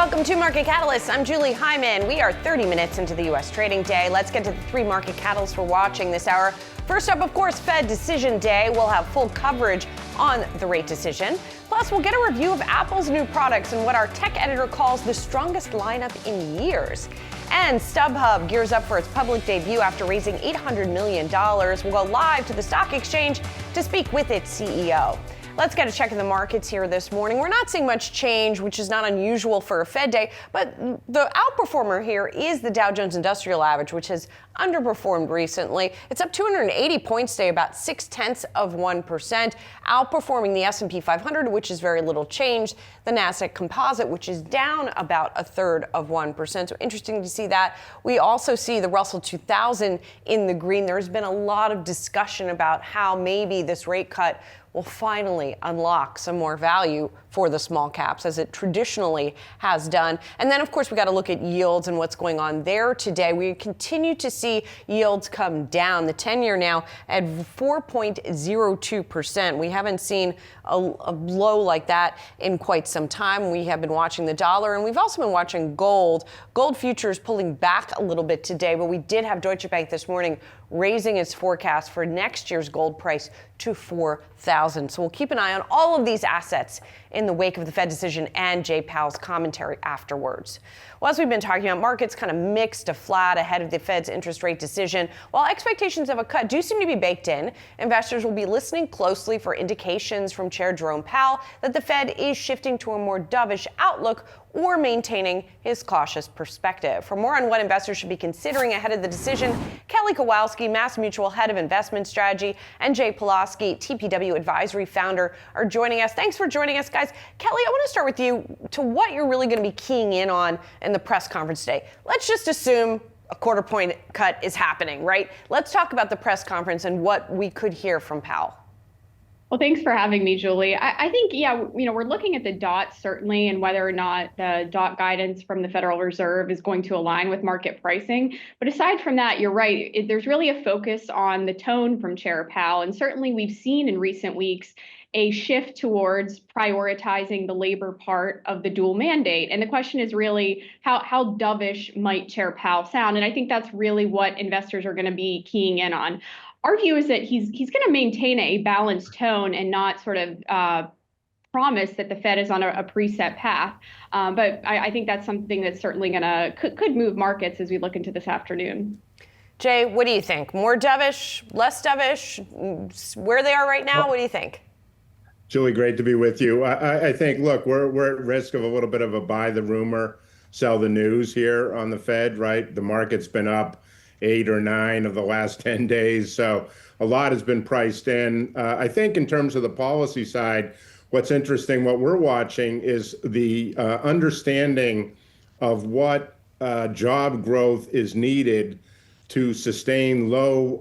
Welcome to Market Catalyst. I'm Julie Hyman. We are 30 minutes into the U.S. trading day. Let's get to the three market catalysts we're watching this hour. First up, of course, Fed decision day. We'll have full coverage on the rate decision. Plus, we'll get a review of Apple's new products and what our tech editor calls the strongest lineup in years. And StubHub gears up for its public debut after raising $800 million. We'll go live to the stock exchange to speak with its CEO. Let's get a check in the markets here this morning. We're not seeing much change, which is not unusual for a Fed day, but the outperformer here is the Dow Jones Industrial Average, which has underperformed recently. It's up 280 points today, about 0.6%, outperforming the S&P 500, which is very little change, the Nasdaq Composite, which is down about 0.33%. So interesting to see that. We also see the Russell 2000 in the green. There's been a lot of discussion about how maybe this rate cut will finally unlock some more value for the small caps, as it traditionally has done. And then, of course, we got to look at yields and what's going on there today. We continue to see yields come down. The 10-year now at 4.02%. We haven't seen a low like that in quite some time. We have been watching the dollar, and we've also been watching gold. Gold futures pulling back a little bit today, but we did have Deutsche Bank this morning raising its forecast for next year's gold price to $4,000. So we'll keep an eye on all of these assets in the wake of the Fed decision and Jay Powell's commentary afterwards. Well, as we've been talking about, markets kind of mixed to flat ahead of the Fed's interest rate decision. While expectations of a cut do seem to be baked in, investors will be listening closely for indications from Chair Jerome Powell that the Fed is shifting to a more dovish outlook or maintaining his cautious perspective. For more on what investors should be considering ahead of the decision, Kelly Kowalski, Mass Mutual Head of Investment Strategy, and Jay Pulaski, TPW Advisory Founder, are joining us. Thanks for joining us, guys. Kelly, I want to start with you to what you're really going to be keying in on in the press conference today. Let's just assume a quarter point cut is happening, right? Let's talk about the press conference and what we could hear from Powell. Well, thanks for having me, Julie. I think, we're looking at the dot certainly and whether or not the dot guidance from the Federal Reserve is going to align with market pricing. But aside from that, you're right. There's really a focus on the tone from Chair Powell. And certainly we've seen in recent weeks a shift towards prioritizing the labor part of the dual mandate. And the question is really how dovish might Chair Powell sound? And I think that's really what investors are going to be keying in on. Our view is that he's going to maintain a balanced tone and not sort of promise that the Fed is on a preset path. But I think that's something that's certainly could move markets as we look into this afternoon. Jay, what do you think? More dovish, less dovish? Where they are right now, what do you think? Julie, great to be with you. I think, look, we're at risk of a little bit of a buy the rumor, sell the news here on the Fed, right? The market's been up 8 or 9 of the last 10 days. So a lot has been priced in. I think in terms of the policy side, what's interesting, what we're watching is the understanding of what job growth is needed to sustain low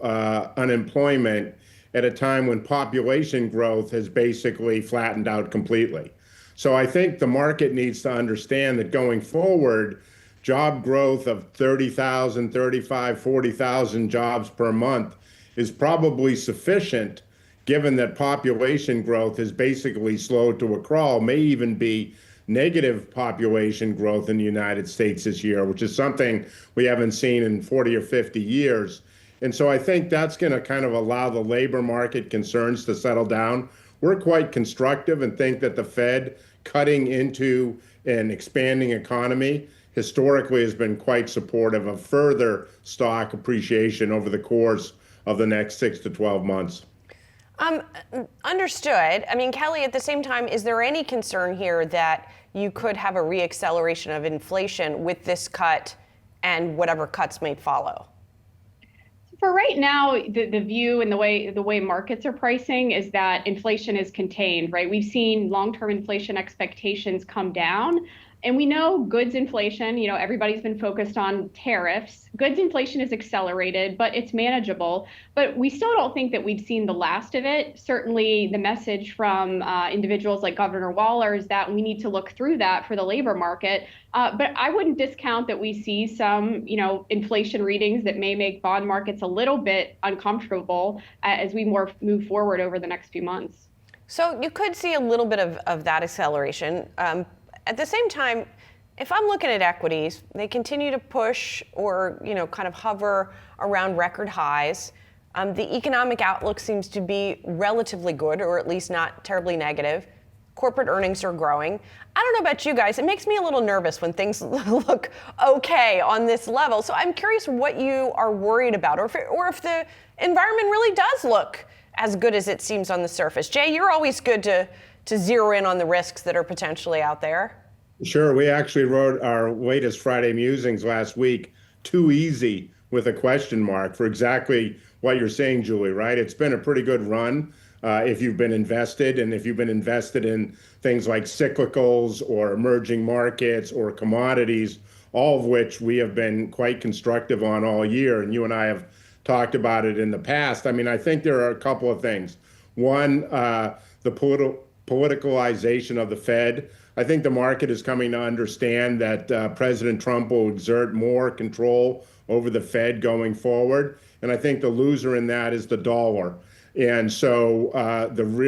unemployment at a time when population growth has basically flattened out completely. So I think the market needs to understand that going forward, job growth of 30,000, 35, 40,000 jobs per month is probably sufficient, given that population growth has basically slowed to a crawl, may even be negative population growth in the United States this year, which is something we haven't seen in 40 or 50 years. And so I think that's going to kind of allow the labor market concerns to settle down. We're quite constructive and think that the Fed cutting into an expanding economy historically has been quite supportive of further stock appreciation over the course of the next 6 to 12 months. Understood. I mean, Kelly, at the same time, is there any concern here that you could have a reacceleration of inflation with this cut and whatever cuts may follow? For right now, the view and the way markets are pricing is that inflation is contained, right? We've seen long-term inflation expectations come down. And we know goods inflation, everybody's been focused on tariffs. Goods inflation is accelerated, but it's manageable. But we still don't think that we've seen the last of it. Certainly the message from individuals like Governor Waller is that we need to look through that for the labor market. But I wouldn't discount that we see some, inflation readings that may make bond markets a little bit uncomfortable as we move forward over the next few months. So you could see a little bit of that acceleration. At the same time, If I'm looking at equities, they continue to push or kind of hover around record highs. The economic outlook seems to be relatively good, or at least not terribly negative. Corporate earnings are growing. I don't know about you guys, it makes me a little nervous when things look okay on this level. So I'm curious what you are worried about, or if the environment really does look as good as it seems on the surface. Jay, you're always good to zero in on the risks that are potentially out there. Sure. We actually wrote our latest Friday musings last week, too easy with a question mark, for exactly what you're saying, Julie, right? It's been a pretty good run if you've been invested, and if you've been invested in things like cyclicals or emerging markets or commodities, all of which we have been quite constructive on all year. And you and I have talked about it in the past. I mean, I think there are a couple of things. One, the politicalization of the Fed. I think the market is coming to understand that President Trump will exert more control over the Fed going forward. And I think the loser in that is the dollar. And so there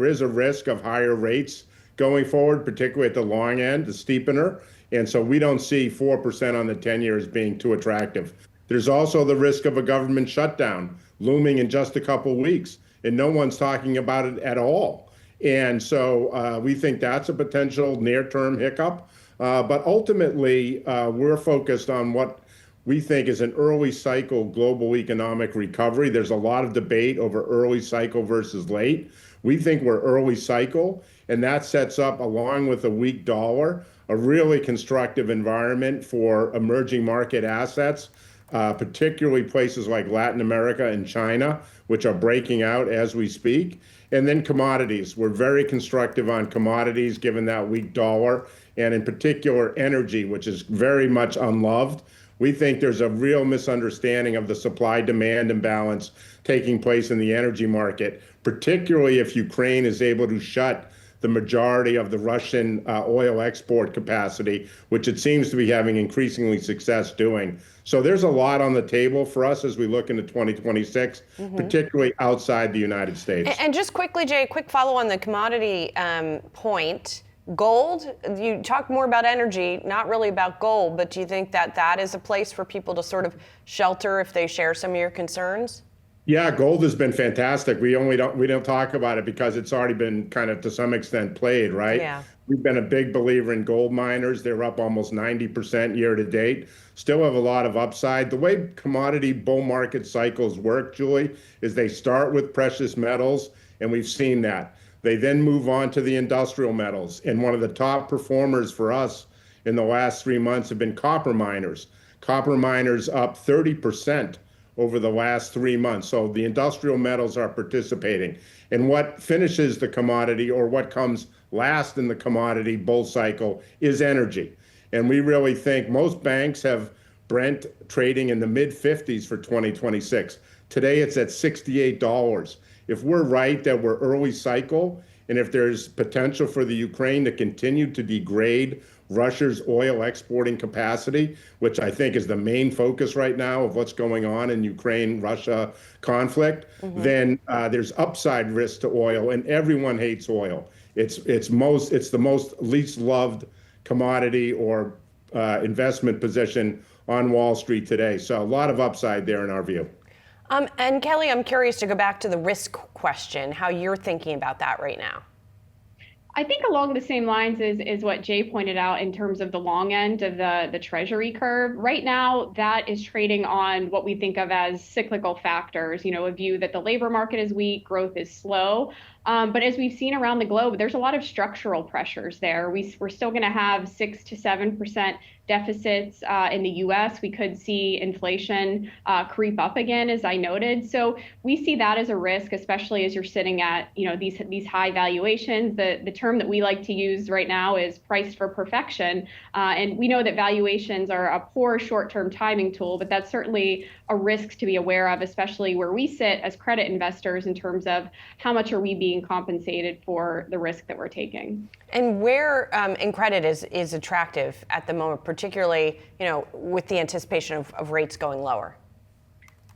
is a risk of higher rates going forward, particularly at the long end, the steepener. And so we don't see 4% on the 10-year as being too attractive. There's also the risk of a government shutdown looming in just a couple weeks, and no one's talking about it at all. And so we think that's a potential near-term hiccup. But ultimately, we're focused on what we think is an early cycle global economic recovery. There's a lot of debate over early cycle versus late. We think we're early cycle, and that sets up, along with a weak dollar, a really constructive environment for emerging market assets, particularly places like Latin America and China, which are breaking out as we speak. And then commodities. We're very constructive on commodities given that weak dollar, and in particular energy, which is very much unloved. We think there's a real misunderstanding of the supply-demand imbalance taking place in the energy market, particularly if Ukraine is able to shut the majority of the Russian oil export capacity, which it seems to be having increasingly success doing. So there's a lot on the table for us as we look into 2026, particularly outside the United States. And just quickly, Jay, a quick follow on the commodity point. Gold, you talked more about energy, not really about gold, but do you think that that is a place for people to sort of shelter if they share some of your concerns? Yeah, gold has been fantastic. We don't talk about it because it's already been kind of to some extent played, right? Yeah. We've been a big believer in gold miners. They're up almost 90% year to date. Still have a lot of upside. The way commodity bull market cycles work, Julie, is they start with precious metals, and we've seen that. They then move on to the industrial metals. And one of the top performers for us in the last 3 months have been copper miners. Copper miners up 30% over the last 3 months. So the industrial metals are participating. And what finishes the commodity, or what comes last in the commodity bull cycle, is energy. And we really think most banks have Brent trading in the mid 50s for 2026. Today it's at $68. If we're right that we're early cycle, and if there's potential for the Ukraine to continue to degrade Russia's oil exporting capacity, which I think is the main focus right now of what's going on in Ukraine-Russia conflict, then there's upside risk to oil, and everyone hates oil. It's the most least loved commodity or investment position on Wall Street today. So a lot of upside there in our view. And Kelly, I'm curious to go back to the risk question, how you're thinking about that right now. I think along the same lines is what Jay pointed out in terms of the long end of the treasury curve. Right now, that is trading on what we think of as cyclical factors, a view that the labor market is weak, growth is slow. But as we've seen around the globe, there's a lot of structural pressures there. We're still going to have 6 to 7% deficits in the U.S. We could see inflation creep up again, as I noted. So we see that as a risk, especially as you're sitting at these high valuations. The term that we like to use right now is priced for perfection, and we know that valuations are a poor short-term timing tool, but that's certainly a risk to be aware of, especially where we sit as credit investors in terms of how much are we being compensated for the risk that we're taking. And where in credit is attractive at the moment, particularly with the anticipation of rates going lower?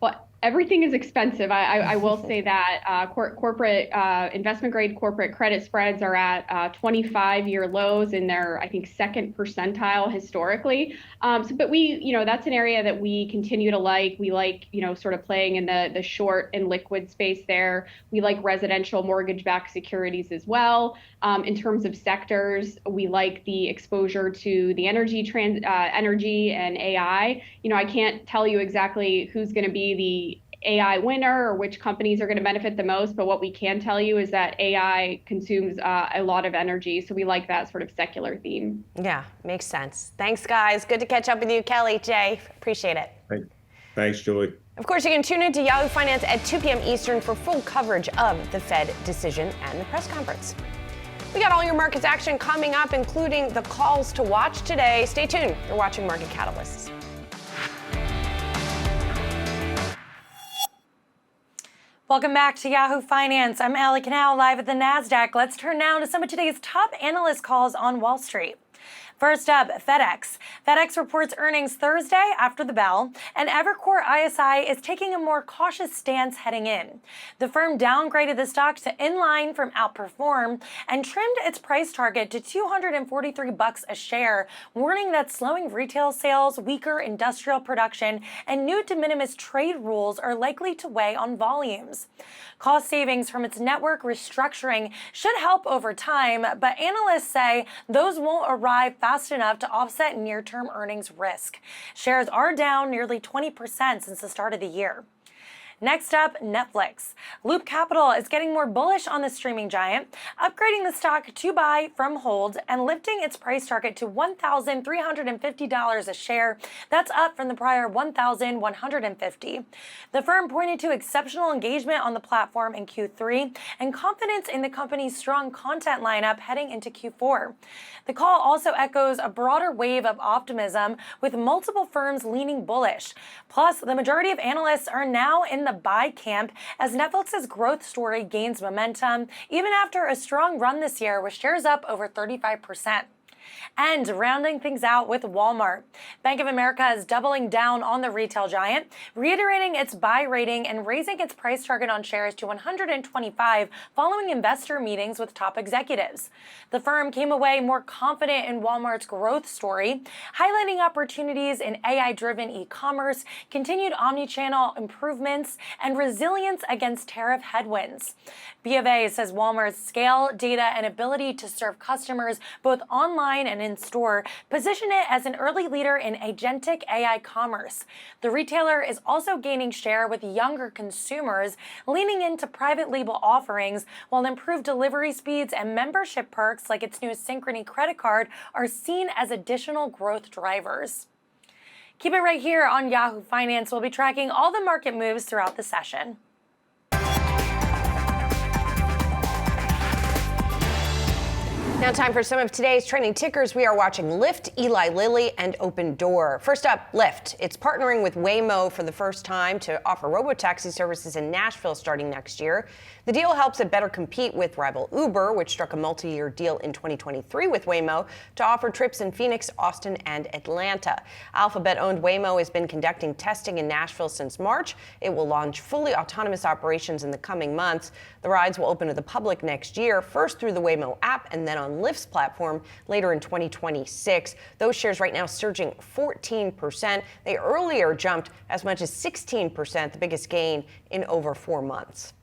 Well, Everything is expensive. I will say that corporate investment grade corporate credit spreads are at 25-year lows in their, I think, second percentile historically. But that's an area that we continue to like. We like, sort of playing in the short and liquid space there. We like residential mortgage-backed securities as well. In terms of sectors, we like the exposure to the energy and AI. I can't tell you exactly who's going to be the AI winner or which companies are going to benefit the most, but what we can tell you is that AI consumes a lot of energy, so we like that sort of secular theme. Yeah, makes sense. Thanks, guys. Good to catch up with you, Kelly, Jay. Appreciate it. Thanks, Julie. Of course, you can tune into Yahoo Finance at 2 p.m. Eastern for full coverage of the Fed decision and the press conference. We got all your markets action coming up, including the calls to watch today. Stay tuned. You're watching Market Catalysts. Welcome back to Yahoo Finance. I'm Allie Canal, live at the NASDAQ. Let's turn now to some of today's top analyst calls on Wall Street. First up, FedEx. FedEx reports earnings Thursday after the bell, and Evercore ISI is taking a more cautious stance heading in. The firm downgraded the stock to in line from outperform and trimmed its price target to $243 a share, warning that slowing retail sales, weaker industrial production, and new de minimis trade rules are likely to weigh on volumes. Cost savings from its network restructuring should help over time, but analysts say those won't arrive fast enough to offset near-term earnings risk. Shares are down nearly 20% since the start of the year. Next up, Netflix. Loop Capital is getting more bullish on the streaming giant, upgrading the stock to buy from hold and lifting its price target to $1,350 a share. That's up from the prior $1,150. The firm pointed to exceptional engagement on the platform in Q3 and confidence in the company's strong content lineup heading into Q4. The call also echoes a broader wave of optimism, with multiple firms leaning bullish. Plus, the majority of analysts are now in the buy camp as Netflix's growth story gains momentum, even after a strong run this year with shares up over 35%. And rounding things out with Walmart. Bank of America is doubling down on the retail giant, reiterating its buy rating and raising its price target on shares to $125 following investor meetings with top executives. The firm came away more confident in Walmart's growth story, highlighting opportunities in AI-driven e-commerce, continued omnichannel improvements, and resilience against tariff headwinds. BofA says Walmart's scale, data, and ability to serve customers both online and in-store position it as an early leader in agentic AI commerce. The retailer is also gaining share with younger consumers, leaning into private label offerings, while improved delivery speeds and membership perks like its new Synchrony credit card are seen as additional growth drivers. Keep it right here on Yahoo Finance. We'll be tracking all the market moves throughout the session. Now time for some of today's trending tickers. We are watching Lyft, Eli Lilly, and Opendoor. First up, Lyft. It's partnering with Waymo for the first time to offer robotaxi services in Nashville starting next year. The deal helps it better compete with rival Uber, which struck a multi-year deal in 2023 with Waymo to offer trips in Phoenix, Austin, and Atlanta. Alphabet-owned Waymo has been conducting testing in Nashville since March. It will launch fully autonomous operations in the coming months. The rides will open to the public next year, first through the Waymo app and then on Lyft's platform later in 2026. Those shares right now surging 14%. They earlier jumped as much as 16%, the biggest gain in over 4 months.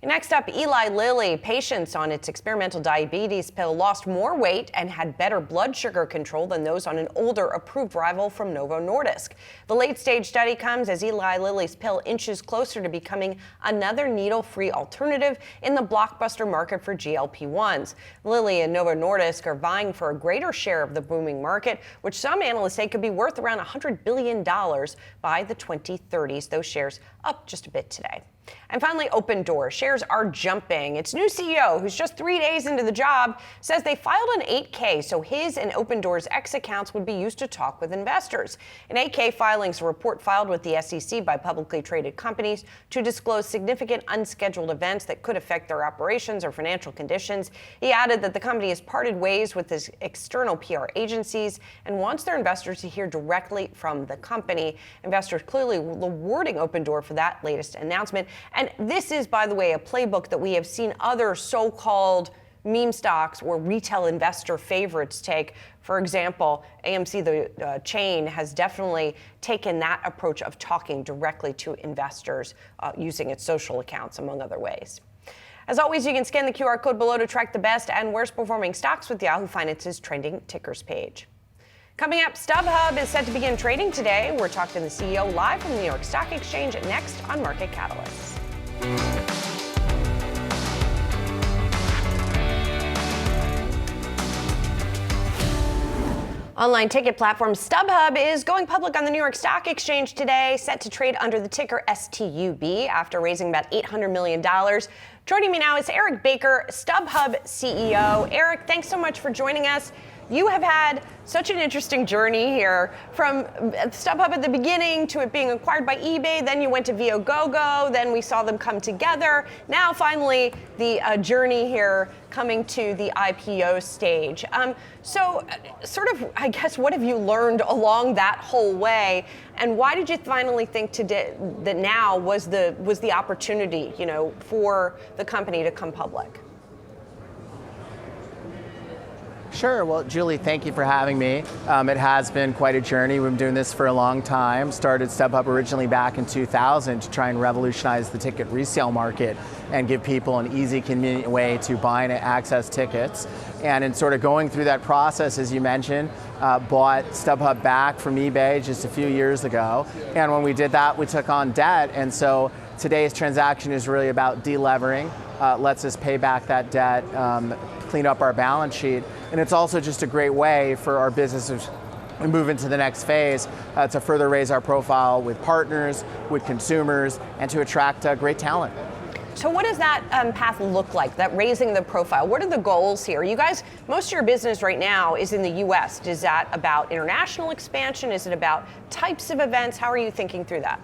Next up, Eli Lilly. Patients on its experimental diabetes pill lost more weight and had better blood sugar control than those on an older approved rival from Novo Nordisk. The late-stage study comes as Eli Lilly's pill inches closer to becoming another needle-free alternative in the blockbuster market for GLP-1s. Lilly and Novo Nordisk are vying for a greater share of the booming market, which some analysts say could be worth around $100 billion by the 2030s. Those shares up just a bit today. And finally, Opendoor. Shares are jumping. Its new CEO, who's just 3 days into the job, says they filed an 8K so his and Opendoor's X accounts would be used to talk with investors. An 8K filing is a report filed with the SEC by publicly traded companies to disclose significant unscheduled events that could affect their operations or financial conditions. He added that the company has parted ways with its external PR agencies and wants their investors to hear directly from the company. Investors clearly rewarding Opendoor for that latest announcement. And this is, by the way, a playbook that we have seen other so-called meme stocks or retail investor favorites take. For example, AMC, the chain, has definitely taken that approach of talking directly to investors using its social accounts, among other ways. As always, you can scan the QR code below to track the best and worst performing stocks with Yahoo Finance's trending tickers page. Coming up, StubHub is set to begin trading today. We're talking to the CEO live from the New York Stock Exchange next on Market Catalysts. Online ticket platform StubHub is going public on the New York Stock Exchange today, set to trade under the ticker STUB after raising about $800 million. Joining me now is Eric Baker, StubHub CEO. Eric, thanks so much for joining us. You have had such an interesting journey here, from StubHub at the beginning to it being acquired by eBay, then you went to Viagogo, then we saw them come together. Now, finally, the journey here coming to the IPO stage. So, sort of, I guess, what have you learned along that whole way, and why did you finally think today that now was the opportunity, for the company to come public? Sure. Well, Julie, thank you for having me. It has been quite a journey. We've been doing this for a long time. Started StubHub originally back in 2000 to try and revolutionize the ticket resale market and give people an easy, convenient way to buy and access tickets. And in sort of going through that process, as you mentioned, bought StubHub back from eBay just a few years ago. And when we did that, we took on debt. And so today's transaction is really about delevering, lets us pay back that debt, clean up our balance sheet. And it's also just a great way for our businesses to move into the next phase to further raise our profile with partners, with consumers, and to attract great talent. So what does that path look like, that raising the profile? What are the goals here? You guys, most of your business right now is in the US. Is that about international expansion? Is it about types of events? How are you thinking through that?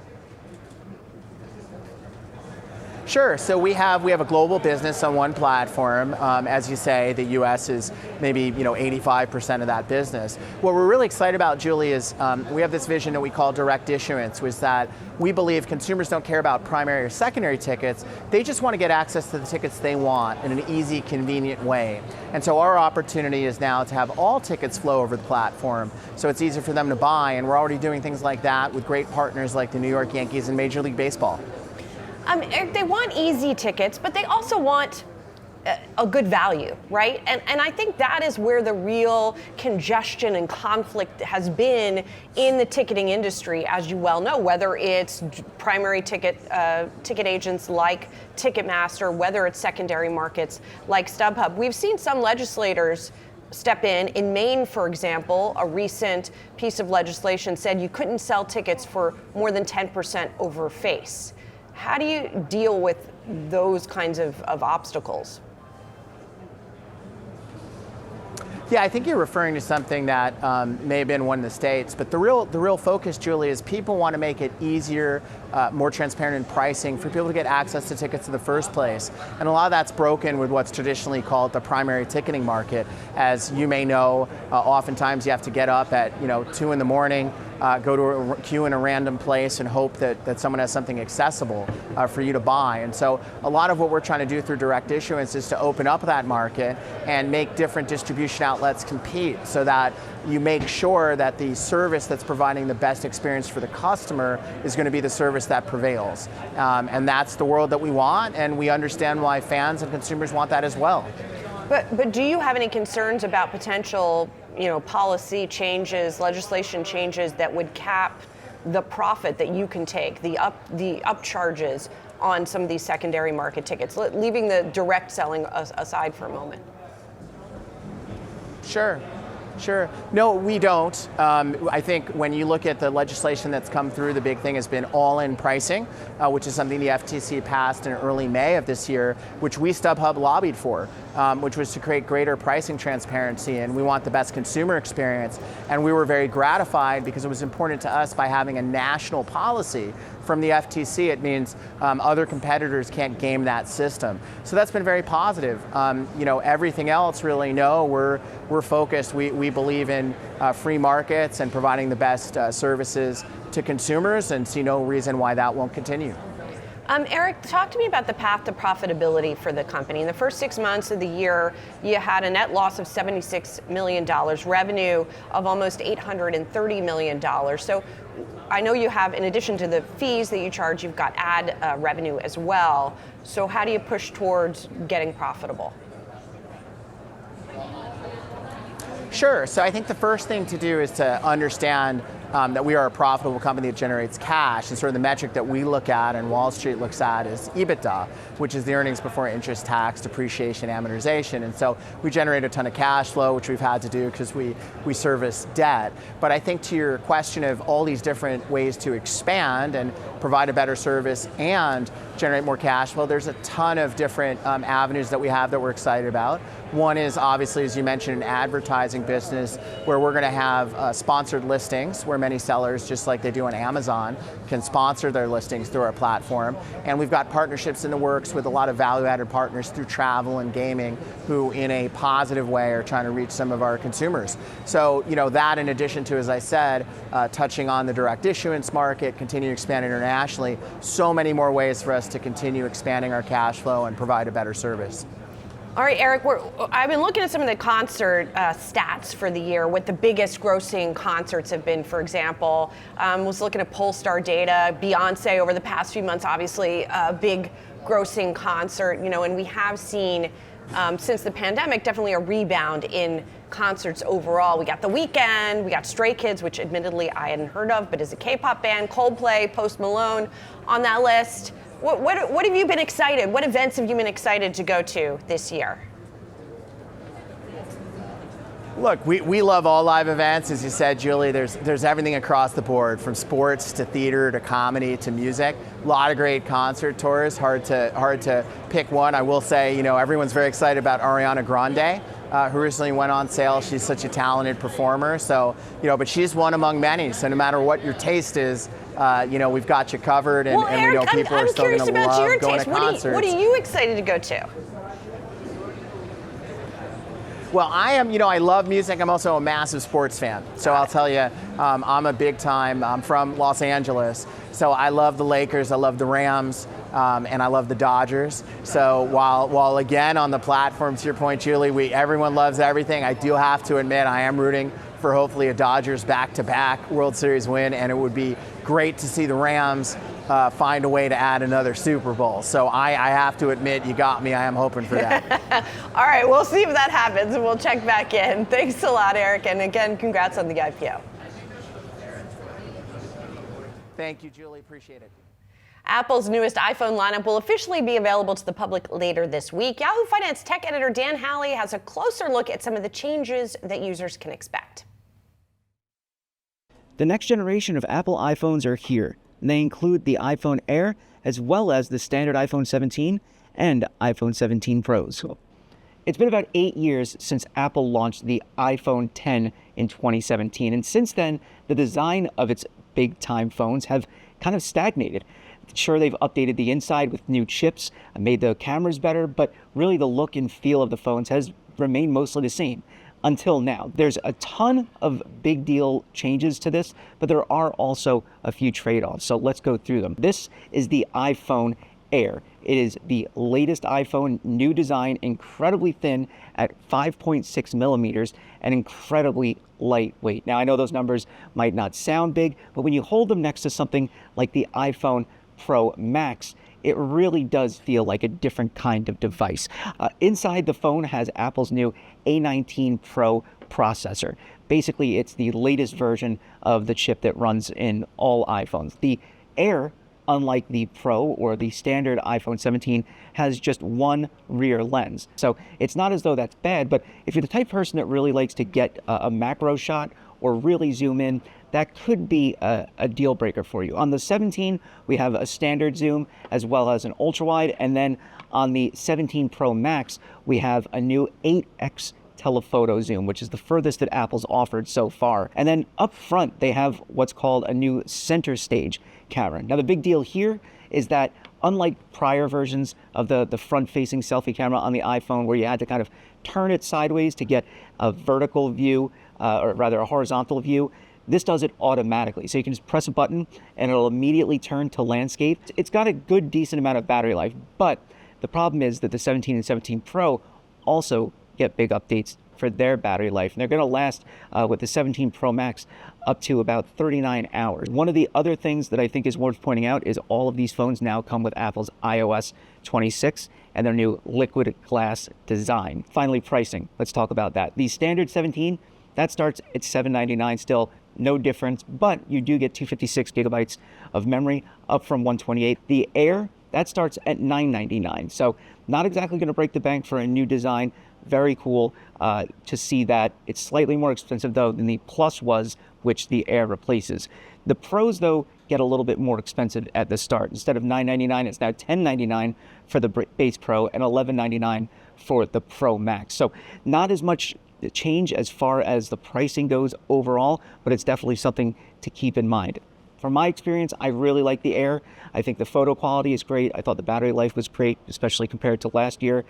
Sure. So we have a global business on one platform. As you say, the U.S. is maybe 85% of that business. What we're really excited about, Julie, is we have this vision that we call direct issuance, which is that we believe consumers don't care about primary or secondary tickets. They just want to get access to the tickets they want in an easy, convenient way. And so our opportunity is now to have all tickets flow over the platform, so it's easier for them to buy. And we're already doing things like that with great partners like the New York Yankees and Major League Baseball. Eric, they want easy tickets, but they also want a good value, right? And I think that is where the real congestion and conflict has been in the ticketing industry, as you well know, whether it's primary ticket agents like Ticketmaster, whether it's secondary markets like StubHub. We've seen some legislators step in. In Maine, for example, a recent piece of legislation said you couldn't sell tickets for more than 10% over face. How do you deal with those kinds of obstacles? Yeah, I think you're referring to something that may have been one in the States, but the real focus, Julie, is people want to make it easier, more transparent in pricing for people to get access to tickets in the first place. And a lot of that's broken with what's traditionally called the primary ticketing market. As you may know, oftentimes you have to get up at 2 in the morning, go to a queue in a random place and hope that someone has something accessible for you to buy. And so a lot of what we're trying to do through direct issuance is to open up that market and make different distribution outlets compete, so that you make sure that the service that's providing the best experience for the customer is going to be the service that prevails. And that's the world that we want, and we understand why fans and consumers want that as well. But do you have any concerns about potential policy changes, legislation changes that would cap the profit that you can take, the upcharges on some of these secondary market tickets, leaving the direct selling aside for a moment? Sure. Sure. No, we don't. I think when you look at the legislation that's come through, the big thing has been all-in pricing, which is something the FTC passed in early May of this year, which we StubHub lobbied for, which was to create greater pricing transparency, and we want the best consumer experience. And we were very gratified because it was important to us by having a national policy from the FTC. It means other competitors can't game that system. So that's been very positive. Everything else, really, no, we're focused. We believe in free markets and providing the best services to consumers, and see no reason why that won't continue. Eric, talk to me about the path to profitability for the company. In the first 6 months of the year, you had a net loss of $76 million, revenue of almost $830 million. So I know you have, in addition to the fees that you charge, you've got ad revenue as well. So how do you push towards getting profitable? Sure. So I think the first thing to do is to understand that we are a profitable company that generates cash, and sort of the metric that we look at and Wall Street looks at is EBITDA, which is the earnings before interest, tax, depreciation, amortization. And so we generate a ton of cash flow, which we've had to do because we service debt. But I think to your question of all these different ways to expand and provide a better service and generate more cash flow, there's a ton of different avenues that we have that we're excited about. One is obviously, as you mentioned, an advertising business where we're going to have sponsored listings where many sellers, just like they do on Amazon, can sponsor their listings through our platform. And we've got partnerships in the works with a lot of value-added partners through travel and gaming who, in a positive way, are trying to reach some of our consumers. So, that in addition to, as I said, touching on the direct issuance market, continue to expand internationally, so many more ways for us to continue expanding our cash flow and provide a better service. All right, Eric, I've been looking at some of the concert stats for the year, what the biggest grossing concerts have been, for example. Was looking at Pollstar data, Beyonce over the past few months, obviously a big grossing concert, and we have seen since the pandemic definitely a rebound in concerts overall. We got The Weeknd, we got Stray Kids, which admittedly I hadn't heard of, but is a K-pop band, Coldplay, Post Malone on that list. What have you been excited? What events have you been excited to go to this year? Look, we love all live events. As you said, Julie, there's everything across the board, from sports to theater to comedy to music. A lot of great concert tours. Hard to pick one. I will say, everyone's very excited about Ariana Grande, who recently went on sale. She's such a talented performer. So, but she's one among many. So no matter what your taste is, we've got you covered, and Eric, we know people are still going to love going to concerts. What are you excited to go to? Well, I love music. I'm also a massive sports fan. So I'll tell you, I'm from Los Angeles. So I love the Lakers, I love the Rams, and I love the Dodgers. So while again on the platform, to your point, Julie, everyone loves everything, I do have to admit I am rooting for hopefully a Dodgers back-to-back World Series win, and it would be great to see the Rams find a way to add another Super Bowl. So I have to admit, you got me. I am hoping for that. All right, we'll see if that happens, and we'll check back in. Thanks a lot, Eric, and again, congrats on the IPO. Thank you, Julie. Appreciate it. Apple's newest iPhone lineup will officially be available to the public later this week. Yahoo Finance tech editor Dan Halley has a closer look at some of the changes that users can expect. The next generation of Apple iPhones are here. They include the iPhone Air, as well as the standard iPhone 17 and iPhone 17 Pros. It's been about 8 years since Apple launched the iPhone X in 2017, and since then, the design of its big-time phones have kind of stagnated. Sure, they've updated the inside with new chips and made the cameras better, but really the look and feel of the phones has remained mostly the same. Until now. There's a ton of big deal changes to this, but there are also a few trade-offs. So let's go through them. This is the iPhone Air. It is the latest iPhone, new design, incredibly thin at 5.6 millimeters and incredibly lightweight. Now I know those numbers might not sound big, but when you hold them next to something like the iPhone Pro Max, it really does feel like a different kind of device. Inside the phone has Apple's new A19 Pro processor. Basically, it's the latest version of the chip that runs in all iPhones. The Air, unlike the Pro or the standard iPhone 17, has just one rear lens. So it's not as though that's bad, but if you're the type of person that really likes to get a macro shot or really zoom in, that could be a deal breaker for you. On the 17, we have a standard zoom as well as an ultra wide, and then on the 17 Pro Max, we have a new 8x telephoto zoom, which is the furthest that Apple's offered so far. And then up front, they have what's called a new center stage camera. Now, the big deal here is that unlike prior versions of the front-facing selfie camera on the iPhone, where you had to kind of turn it sideways to get a vertical view, or rather a horizontal view, this does it automatically. So you can just press a button and it'll immediately turn to landscape. It's got a good, decent amount of battery life, but the problem is that the 17 and 17 Pro also get big updates for their battery life. And they're going to last with the 17 Pro Max up to about 39 hours. One of the other things that I think is worth pointing out is all of these phones now come with Apple's iOS 26 and their new liquid glass design. Finally, pricing. Let's talk about that. The standard 17, that starts at $799 still. No difference, but you do get 256 gigabytes of memory, up from 128. The Air, that starts at $999. So not exactly going to break the bank for a new design. Very cool to see that. It's slightly more expensive, though, than the Plus was, which the Air replaces. The Pros, though, get a little bit more expensive at the start. Instead of $999, it's now $1099 for the base Pro and $1199 for the Pro Max. So not as much change as far as the pricing goes overall, but it's definitely something to keep in mind. From my experience, I really like the Air. I think the photo quality is great. I thought the battery life was great, especially compared to last year.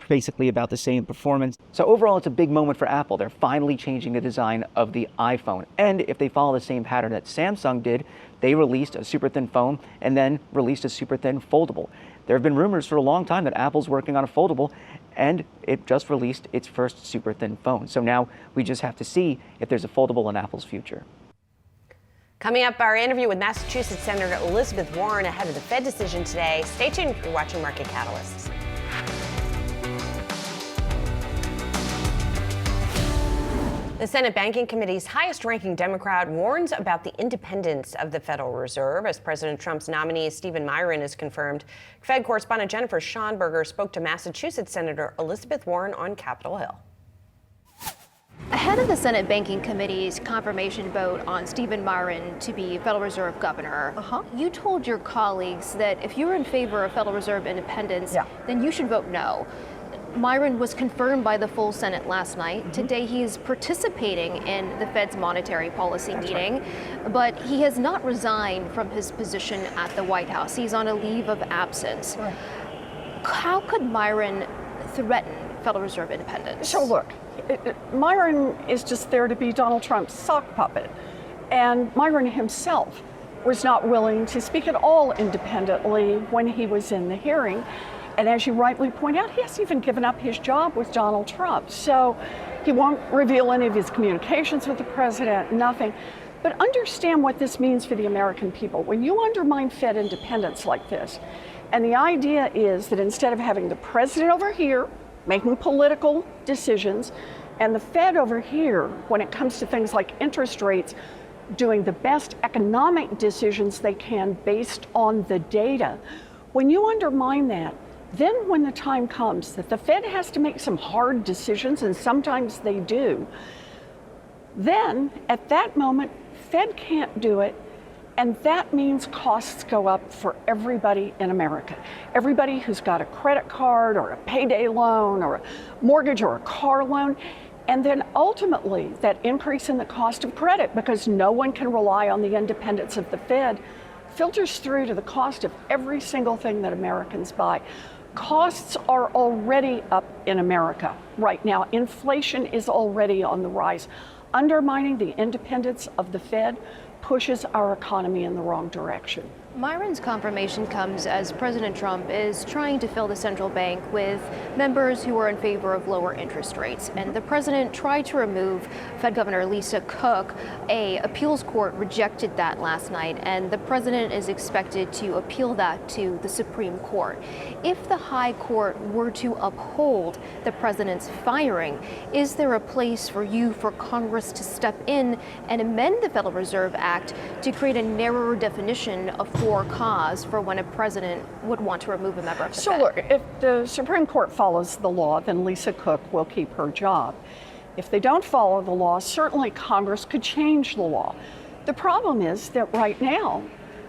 Basically about the same performance. So overall, it's a big moment for Apple. They're finally changing the design of the iPhone. And if they follow the same pattern that Samsung did, they released a super thin phone and then released a super thin foldable. There have been rumors for a long time that Apple's working on a foldable, and it just released its first super thin phone. So now we just have to see if there's a foldable in Apple's future. Coming up, our interview with Massachusetts Senator Elizabeth Warren ahead of the Fed decision today. Stay tuned if you're watching Market Catalysts. The Senate Banking Committee's highest-ranking Democrat warns about the independence of the Federal Reserve as President Trump's nominee, Stephen Miron, is confirmed. Fed correspondent Jennifer Schonberger spoke to Massachusetts Senator Elizabeth Warren on Capitol Hill. Ahead of the Senate Banking Committee's confirmation vote on Stephen Miron to be Federal Reserve Governor, you told your colleagues that if you're in favor of Federal Reserve independence, then you should vote no. Miron was confirmed by the full Senate last night. Today he is participating in the Fed's monetary policy meeting, but he has not resigned from his position at the White House. He's on a leave of absence. How could Miron threaten Federal Reserve independence? So look, Miron is just there to be Donald Trump's sock puppet. And Miron himself was not willing to speak at all independently when he was in the hearing. And as you rightly point out, he hasn't even given up his job with Donald Trump. So he won't reveal any of his communications with the president, nothing. But understand what this means for the American people. When you undermine Fed independence like this, and the idea is that instead of having the president over here making political decisions, and the Fed over here, when it comes to things like interest rates, doing the best economic decisions they can based on the data, when you undermine that, then when the time comes that the Fed has to make some hard decisions, and sometimes they do, then at that moment, Fed can't do it, and that means costs go up for everybody in America. Everybody who's got a credit card or a payday loan or a mortgage or a car loan, and then ultimately that increase in the cost of credit, because no one can rely on the independence of the Fed, filters through to the cost of every single thing that Americans buy. Costs are already up in America right now. Inflation is already on the rise. Undermining the independence of the Fed pushes our economy in the wrong direction. Miron's confirmation comes as President Trump is trying to fill the central bank with members who are in favor of lower interest rates. And the president tried to remove Fed Governor Lisa Cook. An appeals court rejected that last night, and the president is expected to appeal that to the Supreme Court. If the high court were to uphold the president's firing, is there a place for Congress to step in and amend the Federal Reserve Act to create a narrower definition of for cause for when a president would want to remove a member of the So Fed? look, if the Supreme Court follows the law, then Lisa Cook will keep her job. If they don't follow the law, certainly Congress could change the law. The problem is that right now,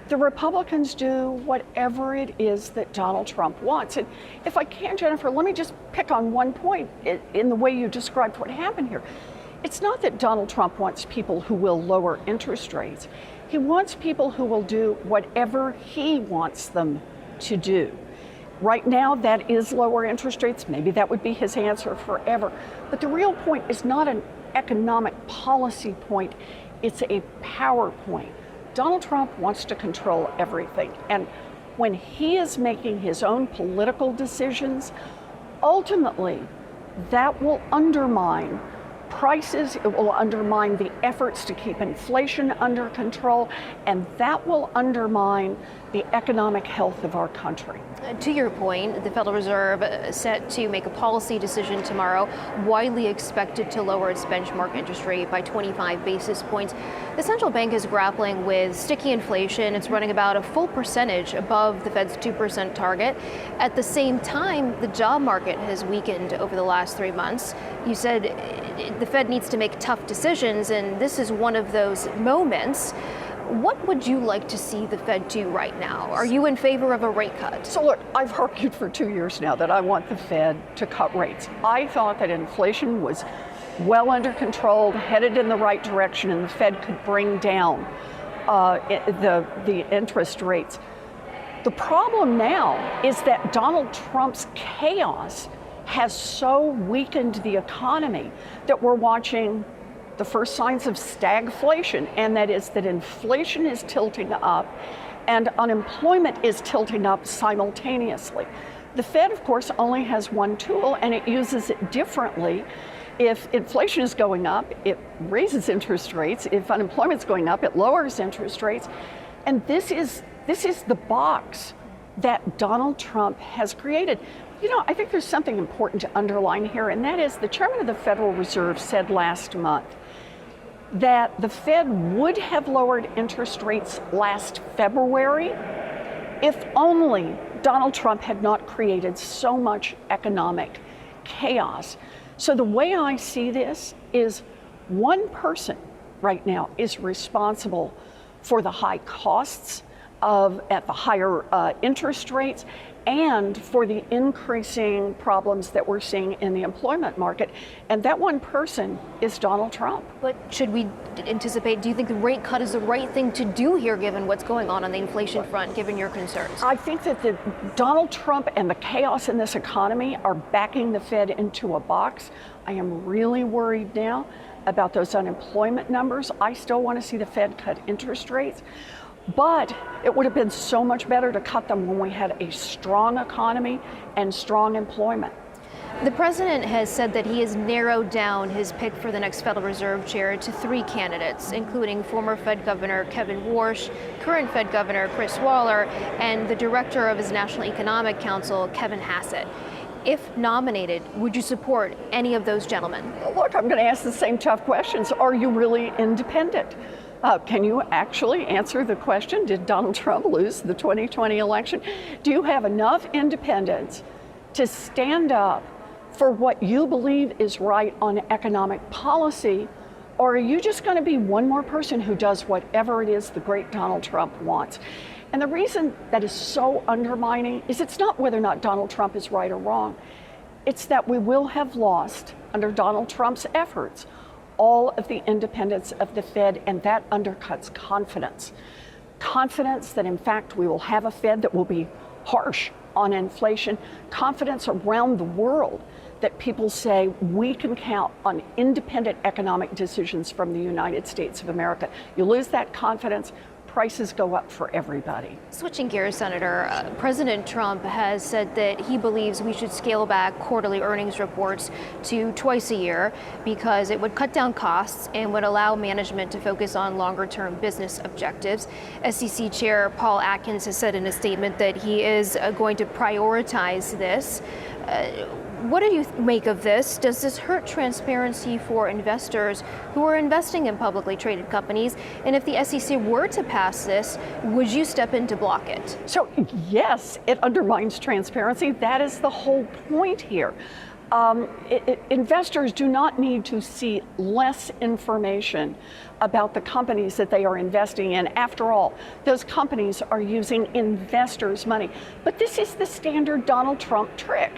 the Republicans do whatever it is that Donald Trump wants. And if I can, Jennifer, let me just pick on one point in the way you described what happened here. It's not that Donald Trump wants people who will lower interest rates. He wants people who will do whatever he wants them to do. Right now, that is lower interest rates. Maybe that would be his answer forever. But the real point is not an economic policy point, it's a power point. Donald Trump wants to control everything. And when he is making his own political decisions, ultimately, that will undermine prices, it will undermine the efforts to keep inflation under control, and that will undermine the economic health of our country. To your point, the Federal Reserve set to make a policy decision tomorrow, widely expected to lower its benchmark interest rate by 25 basis points. The central bank is grappling with sticky inflation. It's running about a full percentage above the Fed's 2% target. At the same time, the job market has weakened over the last 3 months. You said the Fed needs to make tough decisions, and this is one of those moments. What would you like to see the Fed do right now? Are you in favor of a rate cut? So look, I've argued for 2 years now that I want the Fed to cut rates. I thought that inflation was well under control, headed in the right direction, and the Fed could bring down the interest rates. The problem now is that Donald Trump's chaos has so weakened the economy that we're watching the first signs of stagflation, and that is that inflation is tilting up and unemployment is tilting up simultaneously. The Fed, of course, only has one tool, and it uses it differently. If inflation is going up, it raises interest rates. If unemployment is going up, it lowers interest rates. And this is the box that Donald Trump has created. You know, I think there's something important to underline here, and that is the chairman of the Federal Reserve said last month that the Fed would have lowered interest rates last February if only Donald Trump had not created so much economic chaos. So the way I see this is one person right now is responsible for the high costs at the higher interest rates and for the increasing problems that we're seeing in the employment market. And that one person is Donald Trump. But should we anticipate, do you think the rate cut is the right thing to do here, given what's going on the inflation front, given your concerns? I think that Donald Trump and the chaos in this economy are backing the Fed into a box. I am really worried now about those unemployment numbers. I still want to see the Fed cut interest rates. But it would have been so much better to cut them when we had a strong economy and strong employment. The president has said that he has narrowed down his pick for the next Federal Reserve chair to 3 candidates, including former Fed Governor Kevin Warsh, current Fed Governor Chris Waller, and the director of his National Economic Council, Kevin Hassett. If nominated, would you support any of those gentlemen? Look, I'm going to ask the same tough questions. Are you really independent? Can you actually answer the question, did Donald Trump lose the 2020 election? Do you have enough independence to stand up for what you believe is right on economic policy? Or are you just going to be one more person who does whatever it is the great Donald Trump wants? And the reason that is so undermining is it's not whether or not Donald Trump is right or wrong. It's that we will have lost, under Donald Trump's efforts, all of the independence of the Fed, and that undercuts confidence. Confidence that, in fact, we will have a Fed that will be harsh on inflation. Confidence around the world that people say we can count on independent economic decisions from the United States of America. You lose that confidence, prices go up for everybody. Switching gears, Senator, President Trump has said that he believes we should scale back quarterly earnings reports to twice a year because it would cut down costs and would allow management to focus on longer-term business objectives. SEC Chair Paul Atkins has said in a statement that he is going to prioritize this. What do you make of this? Does this hurt transparency for investors who are investing in publicly traded companies? And if the SEC were to pass this, would you step in to block it? So yes, it undermines transparency. That is the whole point here. Investors do not need to see less information about the companies that they are investing in. After all, those companies are using investors' money. But this is the standard Donald Trump trick.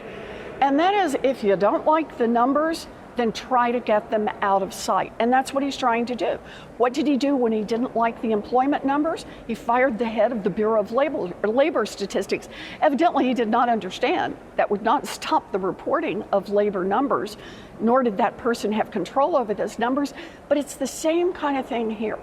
And that is, if you don't like the numbers, then try to get them out of sight. And that's what he's trying to do. What did he do when he didn't like the employment numbers? He fired the head of the Bureau of Labor Statistics. Evidently, he did not understand that would not stop the reporting of labor numbers, nor did that person have control over those numbers. But it's the same kind of thing here.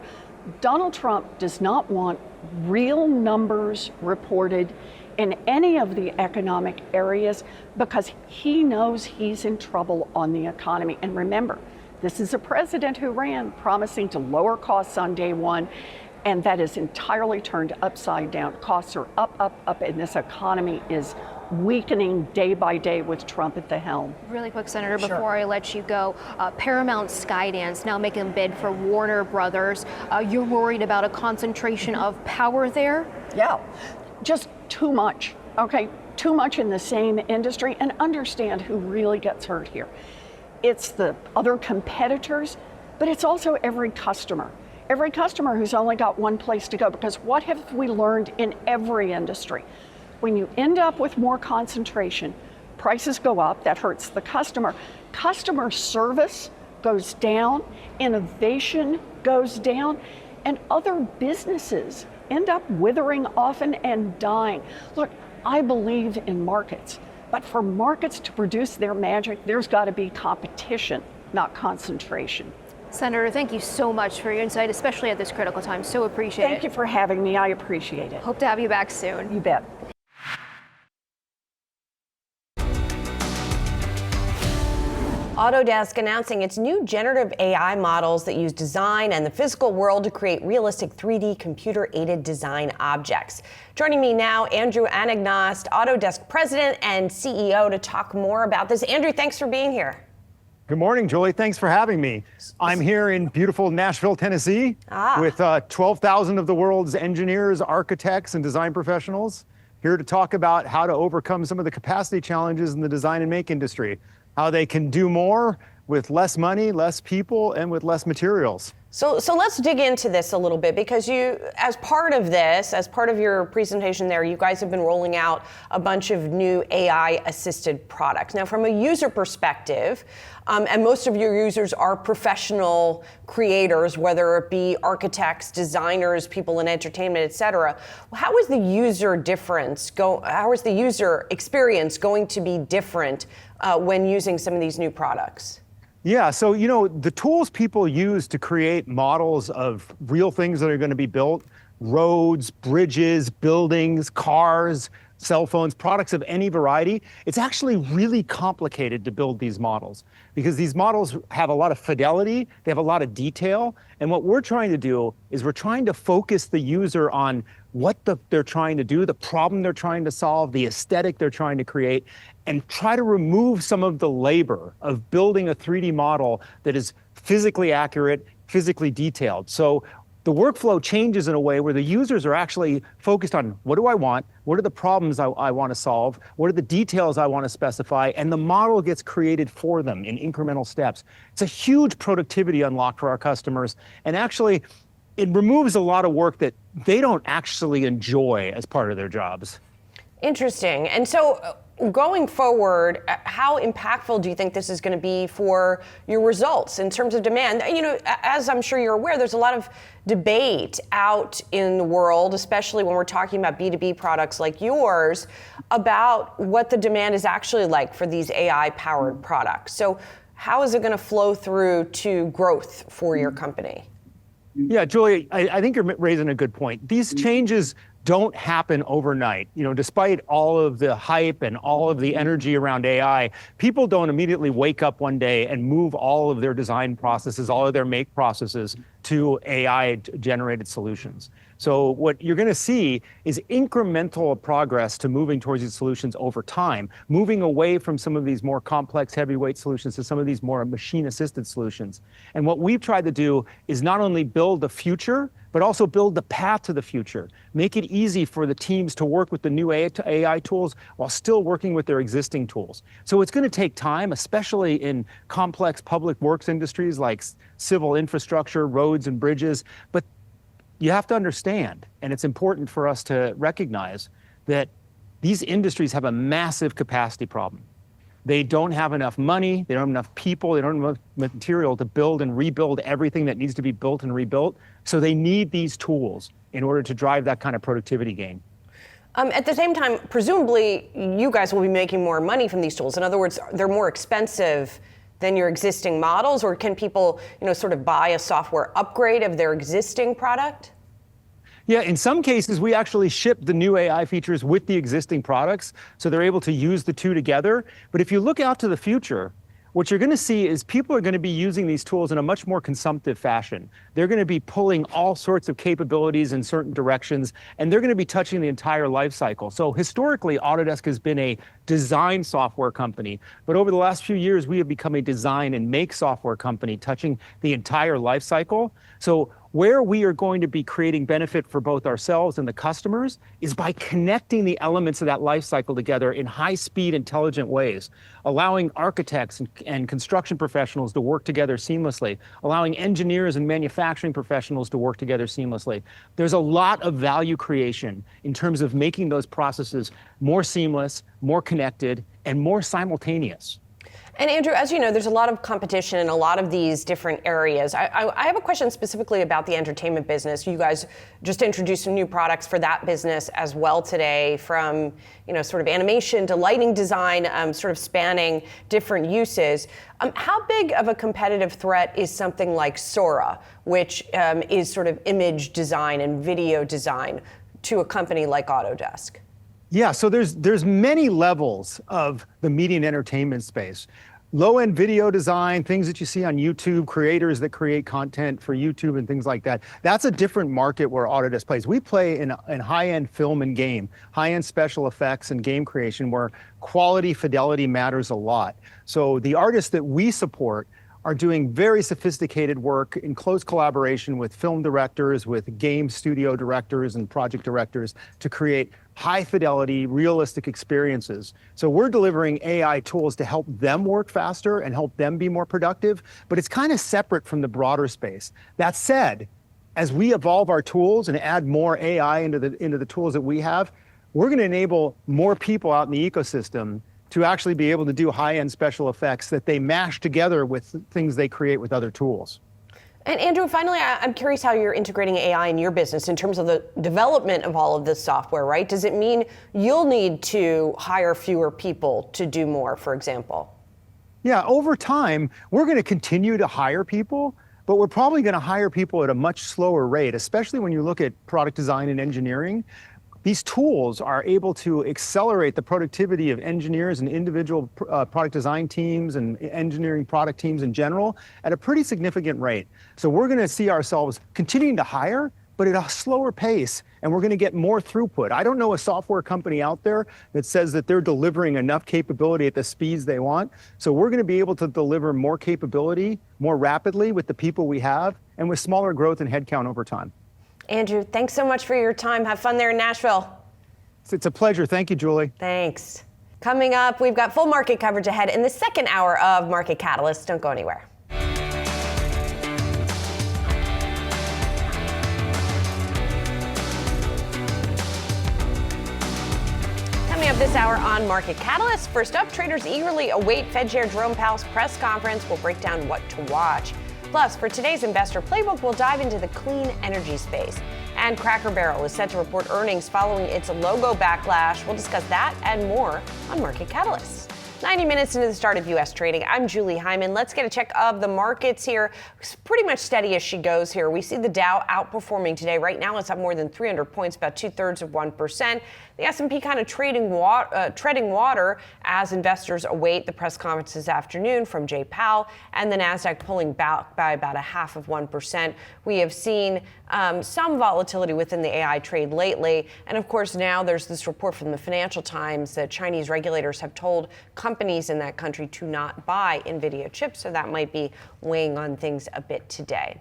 Donald Trump does not want real numbers reported in any of the economic areas because he knows he's in trouble on the economy. And remember, this is a president who ran promising to lower costs on day one, and that is entirely turned upside down. Costs are up, and this economy is weakening day by day with Trump at the helm. Really quick, Senator, before I let you go, Paramount Skydance now making a bid for Warner Brothers. You're worried about a concentration of power there? Yeah, just too much, okay? Too much in the same industry, and understand who really gets hurt here. It's the other competitors, but it's also every customer. Every customer who's only got one place to go, because what have we learned in every industry? When you end up with more concentration, prices go up, that hurts the customer. Customer service goes down, innovation goes down, and other businesses end up withering often and dying. Look, I believe in markets, but for markets to produce their magic, there's got to be competition, not concentration. Senator, thank you so much for your insight, especially at this critical time. So appreciate it. Thank you for having me. I appreciate it. Hope to have you back soon. You bet. Autodesk announcing its new generative AI models that use design and the physical world to create realistic 3D computer-aided design objects. Joining me now, Andrew Anagnost, Autodesk President and CEO, to talk more about this. Andrew, thanks for being here. Good morning, Julie. Thanks for having me. I'm here in beautiful Nashville, Tennessee, with 12,000 of the world's engineers, architects, and design professionals, here to talk about how to overcome some of the capacity challenges in the design and make industry, how they can do more with less money, less people, and with less materials. So let's dig into this a little bit, because you, as part of this, as part of your presentation there, you guys have been rolling out a bunch of new AI-assisted products. Now, from a user perspective, and most of your users are professional creators, whether it be architects, designers, people in entertainment, et cetera. How is the user how is the user experience going to be different when using some of these new products? Yeah, so the tools people use to create models of real things that are going to be built, roads, bridges, buildings, cars, cell phones, products of any variety, it's actually really complicated to build these models because these models have a lot of fidelity, they have a lot of detail, and what we're trying to do is we're trying to focus the user on what they're trying to do, the problem they're trying to solve, the aesthetic they're trying to create, and try to remove some of the labor of building a 3D model that is physically accurate, physically detailed. So the workflow changes in a way where the users are actually focused on what do I want, what are the problems I want to solve, what are the details I want to specify, and the model gets created for them in incremental steps. It's a huge productivity unlock for our customers, and actually it removes a lot of work that they don't actually enjoy as part of their jobs. Interesting. And so going forward, how impactful do you think this is going to be for your results in terms of demand? As I'm sure you're aware, there's a lot of debate out in the world, especially when we're talking about B2B products like yours, about what the demand is actually like for these AI-powered products. So how is it going to flow through to growth for your company? Yeah, Julie, I think you're raising a good point. These changes don't happen overnight. Despite all of the hype and all of the energy around AI, people don't immediately wake up one day and move all of their design processes, all of their make processes to AI-generated solutions. So what you're going to see is incremental progress to moving towards these solutions over time, moving away from some of these more complex heavyweight solutions to some of these more machine-assisted solutions. And what we've tried to do is not only build the future, but also build the path to the future. Make it easy for the teams to work with the new AI tools while still working with their existing tools. So it's going to take time, especially in complex public works industries like civil infrastructure, roads and bridges. But you have to understand, and it's important for us to recognize, that these industries have a massive capacity problem. They don't have enough money, they don't have enough people, they don't have enough material to build and rebuild everything that needs to be built and rebuilt. So they need these tools in order to drive that kind of productivity gain. At the same time, presumably, you guys will be making more money from these tools. In other words, they're more expensive than your existing models, or can people, sort of buy a software upgrade of their existing product? Yeah, in some cases, we actually ship the new AI features with the existing products, so they're able to use the two together. But if you look out to the future, what you're going to see is people are going to be using these tools in a much more consumptive fashion. They're going to be pulling all sorts of capabilities in certain directions, and they're going to be touching the entire life cycle. So historically, Autodesk has been a design software company, but over the last few years, we have become a design and make software company, touching the entire life cycle. So where we are going to be creating benefit for both ourselves and the customers is by connecting the elements of that life cycle together in high-speed, intelligent ways, allowing architects and construction professionals to work together seamlessly, allowing engineers and manufacturing professionals to work together seamlessly. There's a lot of value creation in terms of making those processes more seamless, more connected, and more simultaneous. And Andrew, as you know, there's a lot of competition in a lot of these different areas. I have a question specifically about the entertainment business. You guys just introduced some new products for that business as well today, from sort of animation to lighting design, sort of spanning different uses. How big of a competitive threat is something like Sora, which is sort of image design and video design, to a company like Autodesk? Yeah, so there's many levels of the media and entertainment space. Low-end video design, things that you see on YouTube, creators that create content for YouTube and things like that. That's a different market where Autodesk plays. We play in high-end film and game, high-end special effects and game creation, where quality, fidelity matters a lot. So the artists that we support are doing very sophisticated work in close collaboration with film directors, with game studio directors and project directors to create high fidelity, realistic experiences. So we're delivering AI tools to help them work faster and help them be more productive, but it's kind of separate from the broader space. That said, as we evolve our tools and add more AI into the tools that we have, we're going to enable more people out in the ecosystem to actually be able to do high-end special effects that they mash together with things they create with other tools. And Andrew, finally, I'm curious how you're integrating AI in your business in terms of the development of all of this software, right? Does it mean you'll need to hire fewer people to do more, for example? Yeah, over time, we're going to continue to hire people, but we're probably going to hire people at a much slower rate, especially when you look at product design and engineering. These tools are able to accelerate the productivity of engineers and individual product design teams and engineering product teams in general at a pretty significant rate. So we're going to see ourselves continuing to hire, but at a slower pace, and we're going to get more throughput. I don't know a software company out there that says that they're delivering enough capability at the speeds they want. So we're going to be able to deliver more capability more rapidly with the people we have and with smaller growth in headcount over time. Andrew, thanks so much for your time. Have fun there in Nashville. It's a pleasure. Thank you, Julie. Thanks. Coming up, we've got full market coverage ahead in the second hour of Market Catalyst. Don't go anywhere. Coming up this hour on Market Catalyst, first up, traders eagerly await Fed Chair Jerome Powell's press conference. We'll break down what to watch. Plus, for today's Investor Playbook, we'll dive into the clean energy space. And Cracker Barrel is set to report earnings following its logo backlash. We'll discuss that and more on Market Catalyst. 90 minutes into the start of U.S. trading. I'm Julie Hyman. Let's get a check of the markets here. It's pretty much steady as she goes here. We see the Dow outperforming today. Right now, it's up more than 300 points, about 2/3%. The S&P kind of treading water as investors await the press conference this afternoon from Jay Powell, and the Nasdaq pulling back by about 0.5%. We have seen some volatility within the AI trade lately, and of course now there's this report from the Financial Times that Chinese regulators have told companies in that country to not buy NVIDIA chips, so that might be weighing on things a bit today.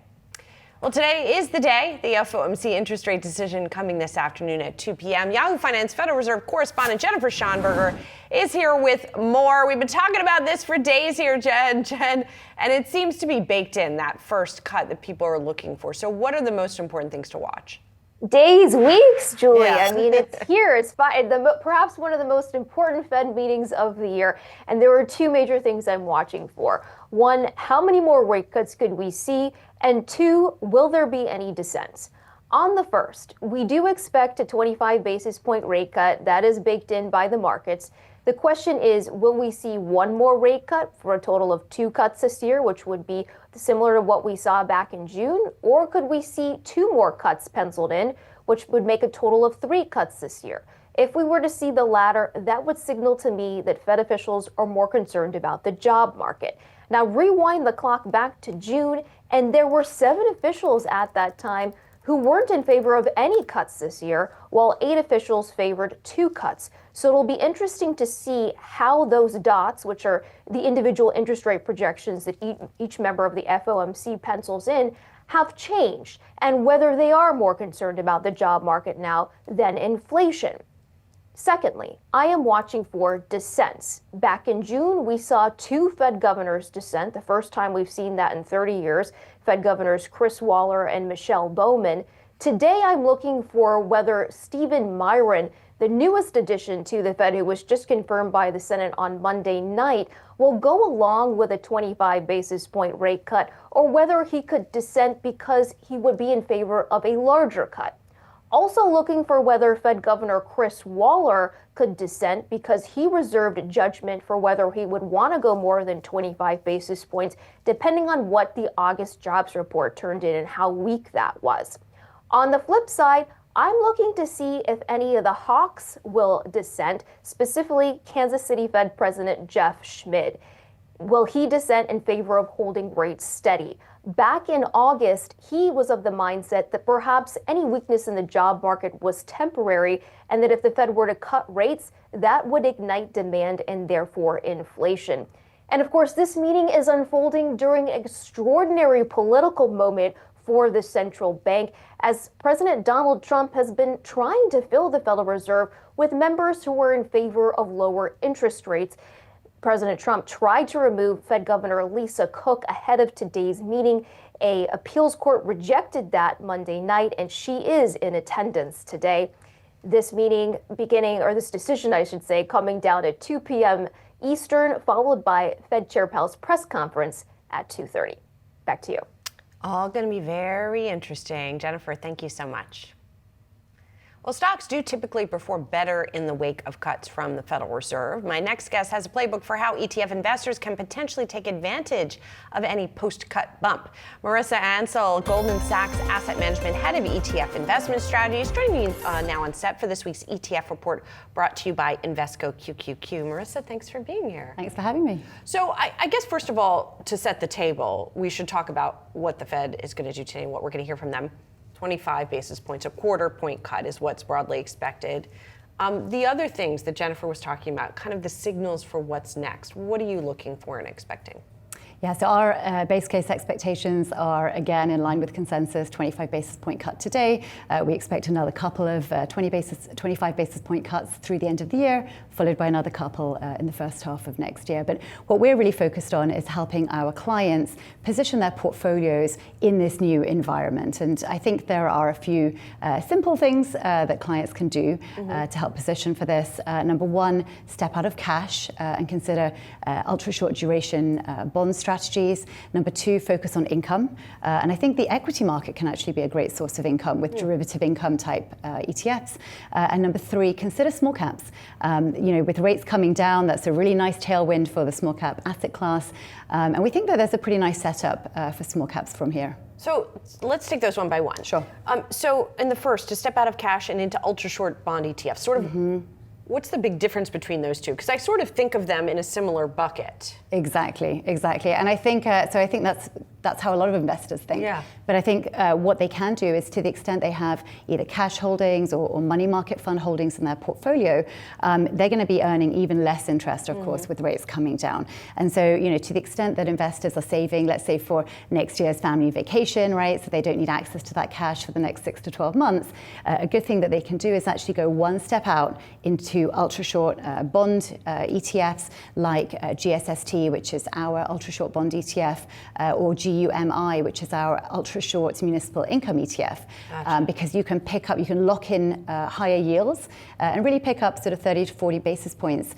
Well, today is the day. The FOMC interest rate decision coming this afternoon at 2 p.m. Yahoo Finance Federal Reserve correspondent Jennifer Schonberger is here with more. We've been talking about this for days here, Jen, and it seems to be baked in, that first cut that people are looking for. So what are the most important things to watch? Days, weeks, Julie. Yeah. I mean, it's here. It's perhaps one of the most important Fed meetings of the year. And there are two major things I'm watching for. One, how many more rate cuts could we see? And two, will there be any dissents? On the first, we do expect a 25 basis point rate cut. That is baked in by the markets. The question is, will we see one more rate cut for a total of 2 cuts this year, which would be similar to what we saw back in June? Or could we see 2 more cuts penciled in, which would make a total of 3 cuts this year? If we were to see the latter, that would signal to me that Fed officials are more concerned about the job market. Now, rewind the clock back to June, and there were 7 officials at that time who weren't in favor of any cuts this year, while 8 officials favored 2 cuts. So it'll be interesting to see how those dots, which are the individual interest rate projections that each member of the FOMC pencils in, have changed, and whether they are more concerned about the job market now than inflation. Secondly, I am watching for dissents. Back in June, we saw 2 Fed governors dissent, the first time we've seen that in 30 years, Fed governors Chris Waller and Michelle Bowman. Today, I'm looking for whether Stephen Miron, the newest addition to the Fed, who was just confirmed by the Senate on Monday night, will go along with a 25 basis point rate cut, or whether he could dissent because he would be in favor of a larger cut. Also looking for whether Fed Governor Chris Waller could dissent because he reserved judgment for whether he would want to go more than 25 basis points, depending on what the August jobs report turned in and how weak that was. On the flip side, I'm looking to see if any of the hawks will dissent, specifically Kansas City Fed President Jeff Schmidt. Will he dissent in favor of holding rates steady? Back in August, he was of the mindset that perhaps any weakness in the job market was temporary, and that if the Fed were to cut rates, that would ignite demand and therefore inflation. And of course, this meeting is unfolding during an extraordinary political moment for the central bank, as President Donald Trump has been trying to fill the Federal Reserve with members who were in favor of lower interest rates. President Trump tried to remove Fed Governor Lisa Cook ahead of today's meeting. An appeals court rejected that Monday night, and she is in attendance today. This meeting this decision, I should say, coming down at 2 p.m. Eastern, followed by Fed Chair Powell's press conference at 2:30. Back to you. All going to be very interesting. Jennifer, thank you so much. Well, stocks do typically perform better in the wake of cuts from the Federal Reserve. My next guest has a playbook for how ETF investors can potentially take advantage of any post-cut bump. Marissa Ansel, Goldman Sachs Asset Management Head of ETF Investment Strategies, joining me now on set for this week's ETF report brought to you by Invesco QQQ. Marissa, thanks for being here. Thanks for having me. So I guess, first of all, to set the table, we should talk about what the Fed is going to do today and what we're going to hear from them. 25 basis points, a quarter-point cut is what's broadly expected. The other things that Jennifer was talking about, kind of the signals for what's next, what are you looking for and expecting? Yeah, so our base case expectations are, again, in line with consensus, 25 basis point cut today. We expect another couple of 25 basis point cuts through the end of the year, followed by another couple in the first half of next year. But what we're really focused on is helping our clients position their portfolios in this new environment. And I think there are a few simple things that clients can do to help position for this. Number one, step out of cash and consider ultra short duration bond strategies. strategies. Number 2, focus on income. And I think the equity market can actually be a great source of income with derivative income type ETFs. And number 3, consider small caps. With rates coming down, that's a really nice tailwind for the small cap asset class. And we think that there's a pretty nice setup for small caps from here. So let's take those one by one. Sure. So in the first, to step out of cash and into ultra short bond ETFs, sort of what's the big difference between those two? Because I sort of think of them in a similar bucket. Exactly. And I think that's how a lot of investors think. Yeah. But I think what they can do is, to the extent they have either cash holdings or money market fund holdings in their portfolio, they're going to be earning even less interest, of course, with rates coming down. And so, to the extent that investors are saving, let's say for next year's family vacation, right, so they don't need access to that cash for the next 6 to 12 months, a good thing that they can do is actually go one step out into ultra short bond ETFs like GSST, which is our ultra short bond ETF, or GUMI, which is our ultra short municipal income ETF, because you can lock in higher yields and really pick up sort of 30 to 40 basis points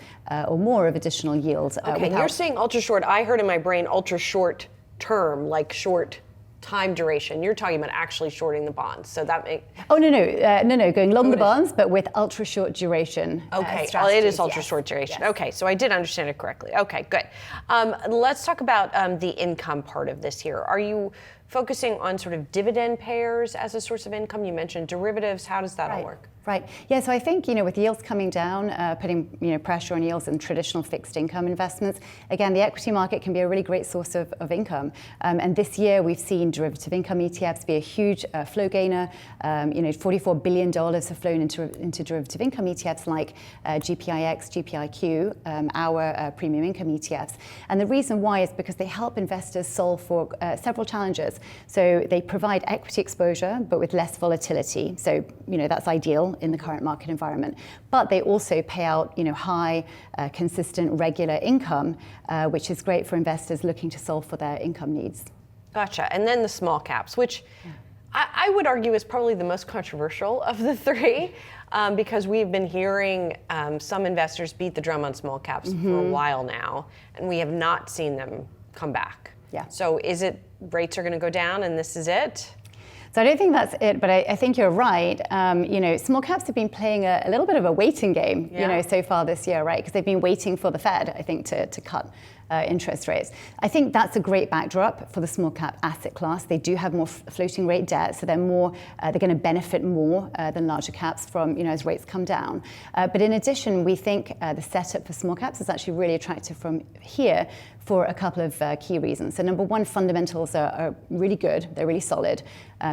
or more of additional yield. Okay, you're saying ultra short. I heard in my brain ultra short term, like short time duration. You're talking about actually shorting the bonds. So that makes... No, going long the bonds, but with ultra short duration. Okay, it is ultra short duration. Yes. Okay, so I did understand it correctly. Okay, good. Let's talk about the income part of this here. Are you focusing on sort of dividend payers as a source of income? You mentioned derivatives. How does that all work? Right. Yeah, so I think, with yields coming down, putting, pressure on yields in traditional fixed income investments, again, the equity market can be a really great source of income. And this year we've seen derivative income ETFs be a huge flow gainer. $44 billion have flown into derivative income ETFs like GPIX, GPIQ, our premium income ETFs. And the reason why is because they help investors solve for several challenges. So they provide equity exposure, but with less volatility. So, that's ideal in the current market environment. But they also pay out, high, consistent, regular income, which is great for investors looking to solve for their income needs. Gotcha. And then the small caps, which I would argue is probably the most controversial of the three, because we've been hearing some investors beat the drum on small caps for a while now, and we have not seen them come back. Yeah. So is it rates are going to go down and this is it? So I don't think that's it, but I think you're right. Small caps have been playing a little bit of a waiting game, so far this year, right? Because they've been waiting for the Fed, I think, to cut interest rates. I think that's a great backdrop for the small cap asset class. They do have more floating rate debt, so they're going to benefit more than larger caps from, as rates come down. But in addition, we think the setup for small caps is actually really attractive from here for a couple of key reasons. So number one, fundamentals are really good. They're really solid.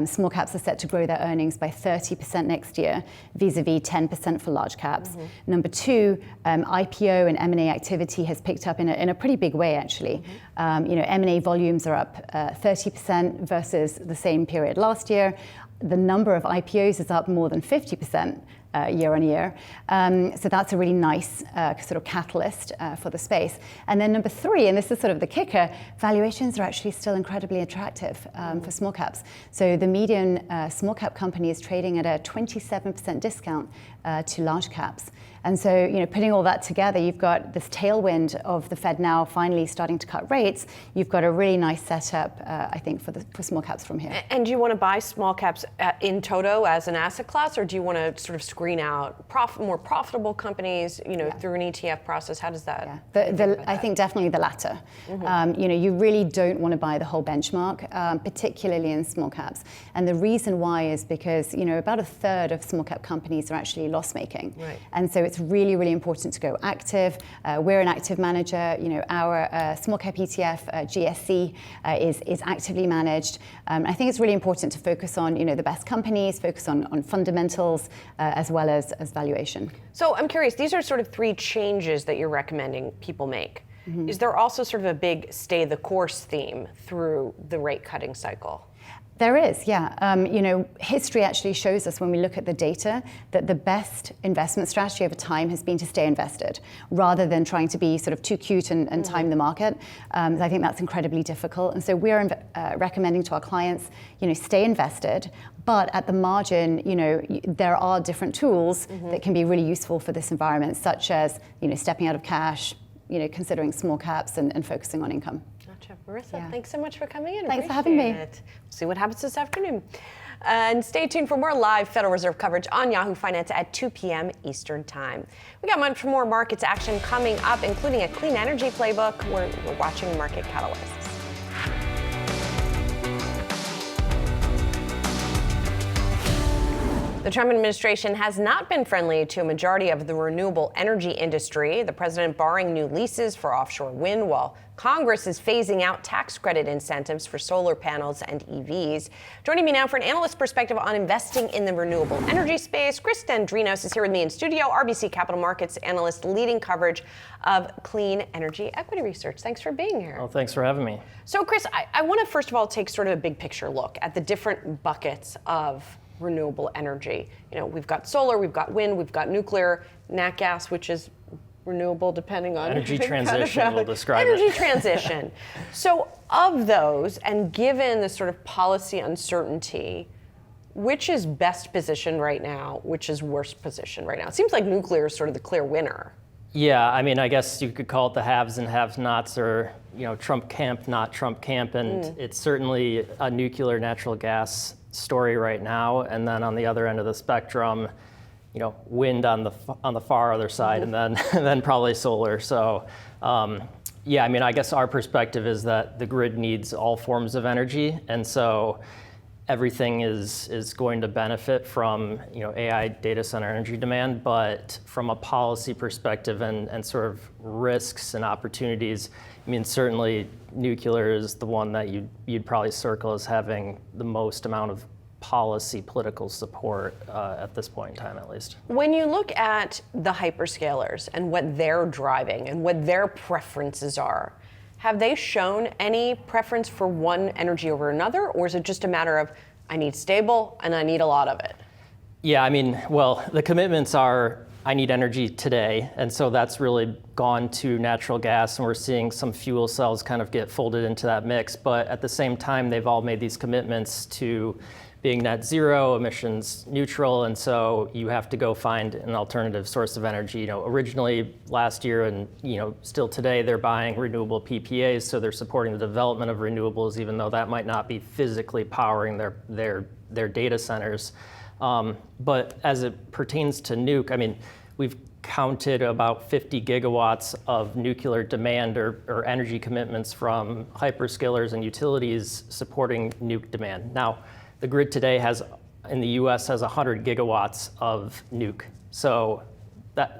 Small caps are set to grow their earnings by 30% next year, vis-a-vis 10% for large caps. Number two, IPO and M&A activity has picked up in a pretty big way, actually. M&A volumes are up 30% versus the same period last year. The number of IPOs is up more than 50%. Year on year. So that's a really nice sort of catalyst for the space. And then number three, and this is sort of the kicker, valuations are actually still incredibly attractive for small caps. So the median small cap company is trading at a 27% discount to large caps. And so, putting all that together, you've got this tailwind of the Fed now finally starting to cut rates. You've got a really nice setup, I think, for small caps from here. And do you want to buy small caps in toto as an asset class, or do you want to sort of screen out more profitable companies, through an ETF process? How does that? Yeah. I think definitely the latter. You really don't want to buy the whole benchmark, particularly in small caps. And the reason why is because, about a third of small cap companies are actually loss making. Right. And so it's really, really important to go active. We're an active manager. Our small cap ETF, GSC, is actively managed. I think it's really important to focus on, the best companies, focus on fundamentals, as well as valuation. So I'm curious, these are sort of three changes that you're recommending people make. Is there also sort of a big stay the course theme through the rate cutting cycle? There is, yeah. History actually shows us when we look at the data that the best investment strategy over time has been to stay invested rather than trying to be sort of too cute and time the market. I think that's incredibly difficult. And so we're recommending to our clients, stay invested, but at the margin, there are different tools that can be really useful for this environment, such as, stepping out of cash, considering small caps and focusing on income. Gotcha. Marissa, Yeah. thanks so much for coming in. Thanks for having me. We'll see what happens this afternoon. And stay tuned for more live Federal Reserve coverage on Yahoo Finance at 2 p.m. Eastern Time. We got much more markets action coming up, including a clean energy playbook. We're watching market catalysts. The Trump administration has not been friendly to a majority of the renewable energy industry. The president barring new leases for offshore wind, while Congress is phasing out tax credit incentives for solar panels and EVs. Joining me now for an analyst perspective on investing in the renewable energy space, Chris Dendrinos is here with me in studio, RBC Capital Markets analyst leading coverage of clean energy equity research. Thanks for being here. Well, thanks for having me. So, Chris, I want to first of all take sort of a big picture look at the different buckets of renewable energy. You know, we've got solar, we've got wind, we've got nuclear, nat gas, which is renewable depending on energy transition. We'll describe energy it. transition. So, of those, and given the sort of policy uncertainty, which is best positioned right now? Which is worst positioned right now? It seems like nuclear is sort of the clear winner. Yeah, I mean, I guess you could call it the haves and have-nots, or Trump camp, not Trump camp, and it's certainly a nuclear natural gas story right now. And then on the other end of the spectrum, wind on the far other side, and then probably solar. So, yeah, I mean, I guess our perspective is that the grid needs all forms of energy, and so everything is going to benefit from AI data center energy demand. But from a policy perspective and sort of risks and opportunities, I mean, certainly nuclear is the one that you'd probably circle as having the most amount of policy political support at this point in time, at least. When you look at the hyperscalers and what they're driving and what their preferences are, have they shown any preference for one energy over another, or is it just a matter of I need stable and I need a lot of it? Yeah, I mean, well, the commitments are I need energy today, and so that's really gone to natural gas, and we're seeing some fuel cells kind of get folded into that mix. But at the same time, they've all made these commitments to being net zero, emissions neutral, and so you have to go find an alternative source of energy. Originally last year and still today, they're buying renewable PPAs, so they're supporting the development of renewables, even though that might not be physically powering their data centers. But as it pertains to nuke, I mean, we've counted about 50 gigawatts of nuclear demand or energy commitments from hyperscalers and utilities supporting nuke demand. Now, the grid today in the US has 100 gigawatts of nuke. So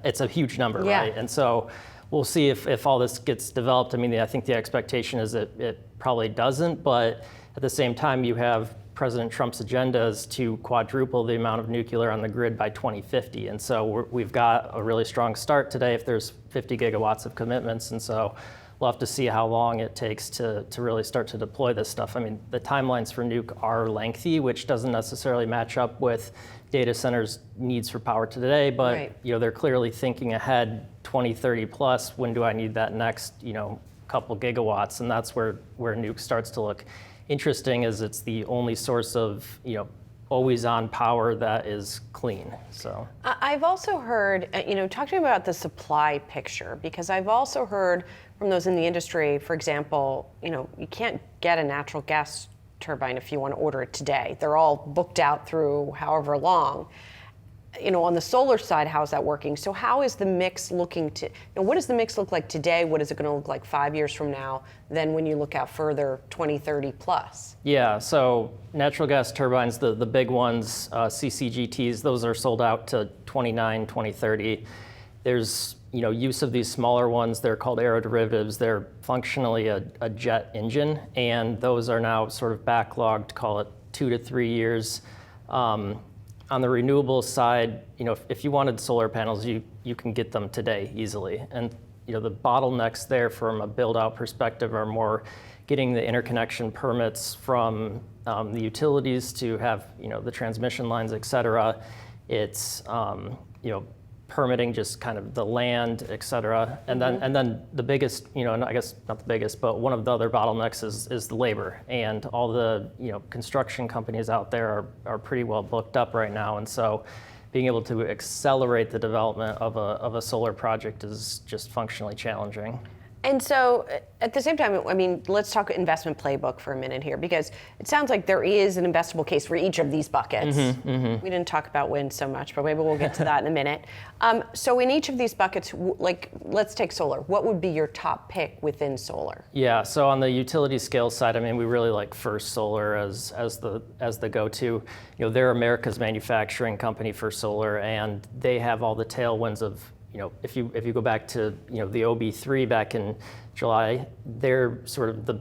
it's a huge number, right? And so we'll see if all this gets developed. I mean, I think the expectation is that it probably doesn't, but at the same time, you have President Trump's agendas to quadruple the amount of nuclear on the grid by 2050. And so we've got a really strong start today if there's 50 gigawatts of commitments. And so we'll have to see how long it takes to really start to deploy this stuff. I mean, the timelines for nuke are lengthy, which doesn't necessarily match up with data centers' needs for power today, but they're clearly thinking ahead 2030 plus. When do I need that next couple gigawatts? And that's where nuke starts to look interesting, as it's the only source of always on power that is clean. So I've also heard, talk to me about the supply picture, because I've also heard from those in the industry, for example, you can't get a natural gas turbine if you want to order it today. They're all booked out through however long. On the solar side, how's that working? So how is the mix looking what does the mix look like today? What is it going to look like 5 years from now? Then when you look out further, 2030 plus? Yeah, so natural gas turbines, the big ones, CCGTs, those are sold out to 2030. There's use of these smaller ones. They're called aeroderivatives. They're functionally a jet engine, and those are now sort of backlogged, call it 2 to 3 years. On the renewables side, if you wanted solar panels, you can get them today easily. And the bottlenecks there from a build-out perspective are more getting the interconnection permits from the utilities to have the transmission lines, et cetera. It's permitting just kind of the land, et cetera. And then the biggest, I guess not the biggest, but one of the other bottlenecks is the labor. And all the construction companies out there are pretty well booked up right now. And so being able to accelerate the development of a solar project is just functionally challenging. And so at the same time, I mean, let's talk investment playbook for a minute here, because it sounds like there is an investable case for each of these buckets. We didn't talk about wind so much, but maybe we'll get to that in a minute. So in each of these buckets, like, let's take solar. What would be your top pick within solar? Yeah, so on the utility scale side, I mean, we really like First Solar as the go-to. You know, they're America's manufacturing company for solar, and they have all the tailwinds of, you know, if you go back to, you know, the OB3 back in July, they're sort of the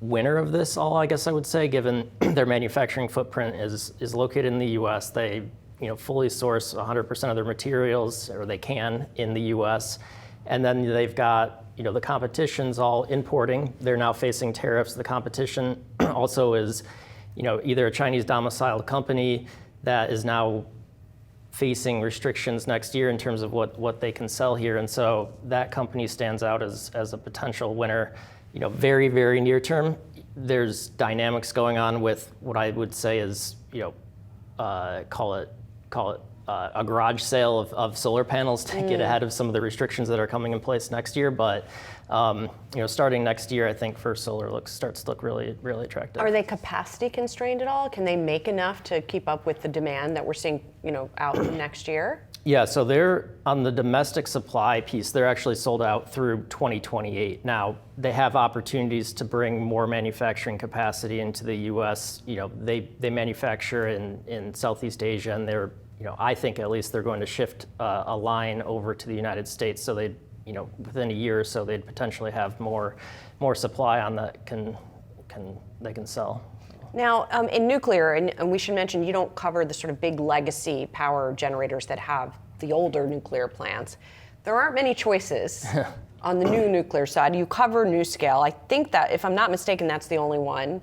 winner of this all, I guess I would say, given their manufacturing footprint is located in the U.S. They, you know, fully source 100% of their materials, or they can, in the U.S. And then they've got, you know, the competition's all importing. They're now facing tariffs. The competition also is, you know, either a Chinese domiciled company that is now facing restrictions next year in terms of what they can sell here. And so that company stands out as a potential winner. You know, very, very near term, there's dynamics going on with what I would say is, you know, call it a garage sale of solar panels to get ahead of some of the restrictions that are coming in place next year. But you know, starting next year, I think First Solar starts to look really, really attractive. Are they capacity constrained at all? Can they make enough to keep up with the demand that we're seeing, you know, out next year? Yeah, so they're on the domestic supply piece, they're actually sold out through 2028. Now, they have opportunities to bring more manufacturing capacity into the US. You know, they manufacture in Southeast Asia, and they're, you know, I think at least they're going to shift a line over to the United States, so they, you know, within a year or so, they'd potentially have more supply on that they can sell. Now, in nuclear, and we should mention, you don't cover the sort of big legacy power generators that have the older nuclear plants. There aren't many choices on the new nuclear side. You cover NuScale. I think that, if I'm not mistaken, that's the only one.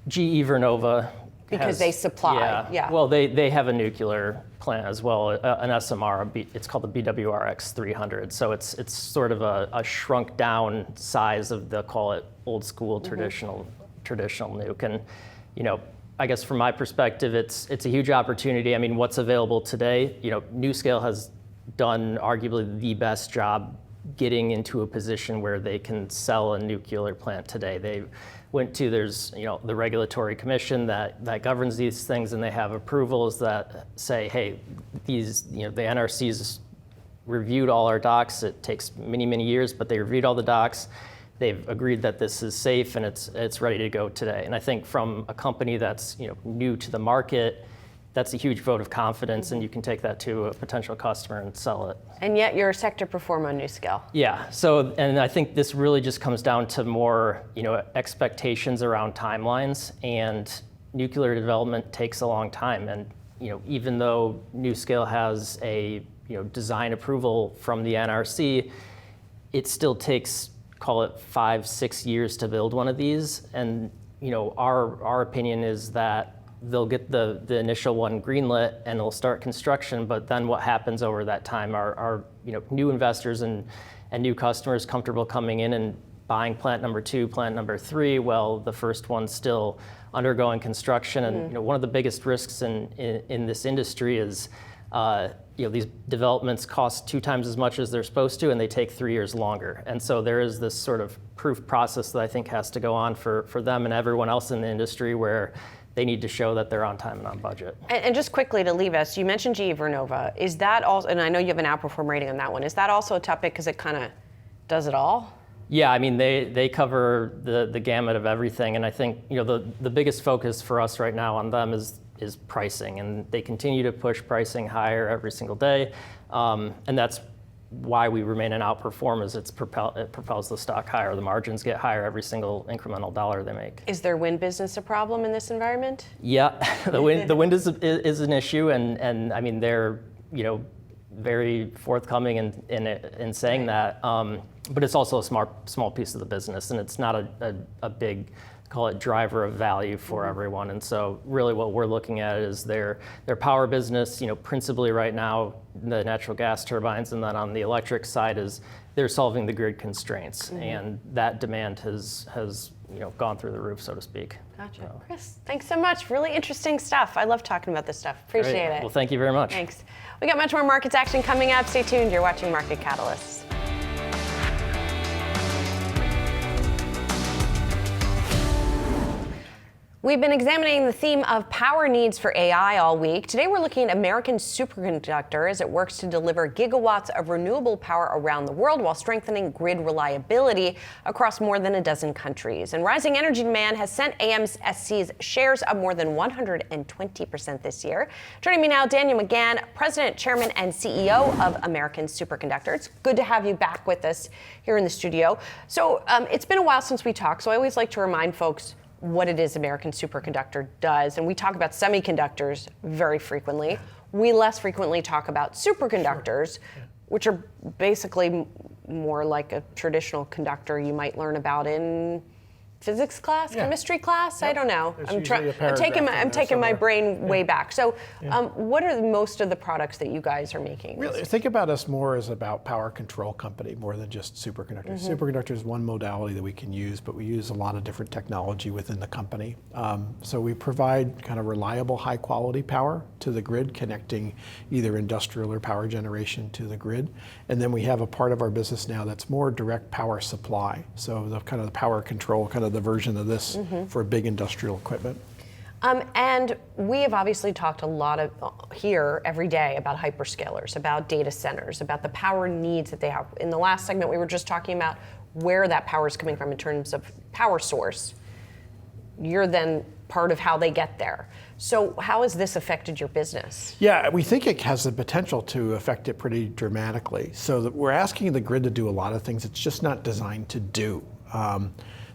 GE Vernova. Because they supply, yeah. Well, they have a nuclear plant as well, an SMR. It's called the BWRX 300. So it's sort of a shrunk down size of the, call it, old school traditional nuke. And, you know, I guess from my perspective, it's a huge opportunity. I mean, what's available today? You know, NuScale has done arguably the best job getting into a position where they can sell a nuclear plant today. They went to, there's, you know, the regulatory commission that governs these things, and they have approvals that say, hey, these, you know, the NRC's reviewed all our docs. It takes many, many years, but they reviewed all the docs. They've agreed that this is safe and it's ready to go today. And I think from a company that's, you know, new to the market, that's a huge vote of confidence, and you can take that to a potential customer and sell it. And yet you're a sector performer on NuScale. Yeah, so, and I think this really just comes down to more, you know, expectations around timelines, and nuclear development takes a long time. And, you know, even though NuScale has a, you know, design approval from the NRC, it still takes, call it 5-6 years to build one of these. And, you know, our opinion is that they'll get the initial one greenlit and they'll start construction, but then what happens over that time are you know, new investors and new customers comfortable coming in and buying plant number 2, plant number 3, while the first one's still undergoing construction. And you know, one of the biggest risks in this industry is you know, these developments cost 2 times as much as they're supposed to, and they take 3 years longer. And so there is this sort of proof process that I think has to go on for them and everyone else in the industry, where they need to show that they're on time and on budget. And just quickly to leave us, you mentioned GE Vernova. Is that also, and I know you have an outperform rating on that one, is that also a topic because it kind of does it all? Yeah, I mean, they cover the gamut of everything. And I think, you know, the biggest focus for us right now on them is pricing. And they continue to push pricing higher every single day. And that's why we remain an outperform, is it propels the stock higher. The margins get higher every single incremental dollar they make. Is their wind business a problem in this environment? Yeah, the wind is an issue, and I mean, they're, you know, very forthcoming in saying that. But it's also a small piece of the business, and it's not a big, call it, driver of value for everyone. And so really what we're looking at is their power business, you know, principally right now, the natural gas turbines, and then on the electric side is they're solving the grid constraints, and that demand has you know, gone through the roof, so to speak. Gotcha. So. Chris, thanks so much. Really interesting stuff. I love talking about this stuff. Appreciate it. Well, thank you very much. Thanks. We got much more markets action coming up. Stay tuned. You're watching Market Catalysts. We've been examining the theme of power needs for AI all week. Today we're looking at American superconductor as it works to deliver gigawatts of renewable power around the world while strengthening grid reliability across more than a dozen countries. And rising energy demand has sent AMSC's shares up more than 120% this year. Joining me now, Daniel McGann, President, Chairman, and CEO of American Superconductor. It's good to have you back with us here in the studio. So it's been a while since we talked, so I always like to remind folks what it is American Superconductor does. And we talk about semiconductors very frequently. We less frequently talk about superconductors, which are basically more like a traditional conductor you might learn about in physics class, chemistry class. I don't know. I'm taking my brain way back. So what are most of the products that you guys are making? Really, think about us more as about power control company more than just superconductors. Superconductor is one modality that we can use, but we use a lot of different technology within the company. So we provide kind of reliable, high quality power to the grid, connecting either industrial or power generation to the grid. And then we have a part of our business now that's more direct power supply. So the kind of the power control, kind of the version of this for big industrial equipment. And we have obviously talked a lot here every day about hyperscalers, about data centers, about the power needs that they have. In the last segment, we were just talking about where that power is coming from in terms of power source. You're then part of how they get there. So how has this affected your business? Yeah, we think it has the potential to affect it pretty dramatically. So that we're asking the grid to do a lot of things it's just not designed to do.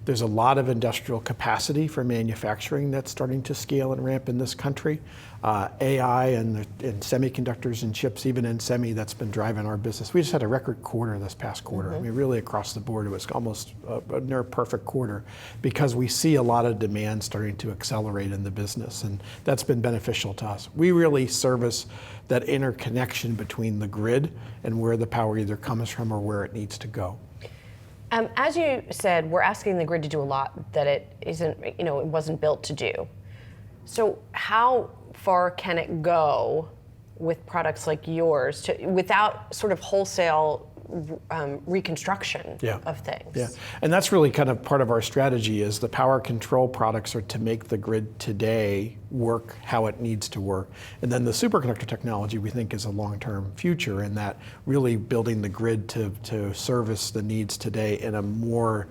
There's a lot of industrial capacity for manufacturing that's starting to scale and ramp in this country. AI and semiconductors and chips, even in semi, that's been driving our business. We just had a record quarter this past quarter. I mean, really across the board, it was almost a near perfect quarter because we see a lot of demand starting to accelerate in the business, and that's been beneficial to us. We really service that interconnection between the grid and where the power either comes from or where it needs to go. As you said, we're asking the grid to do a lot that it isn't, it wasn't built to do. So how far can it go with products like yours without sort of wholesale reconstruction of things? Yeah, and that's really kind of part of our strategy is the power control products are to make the grid today work how it needs to work. And then the superconductor technology we think is a long-term future in that really building the grid to service the needs today in a more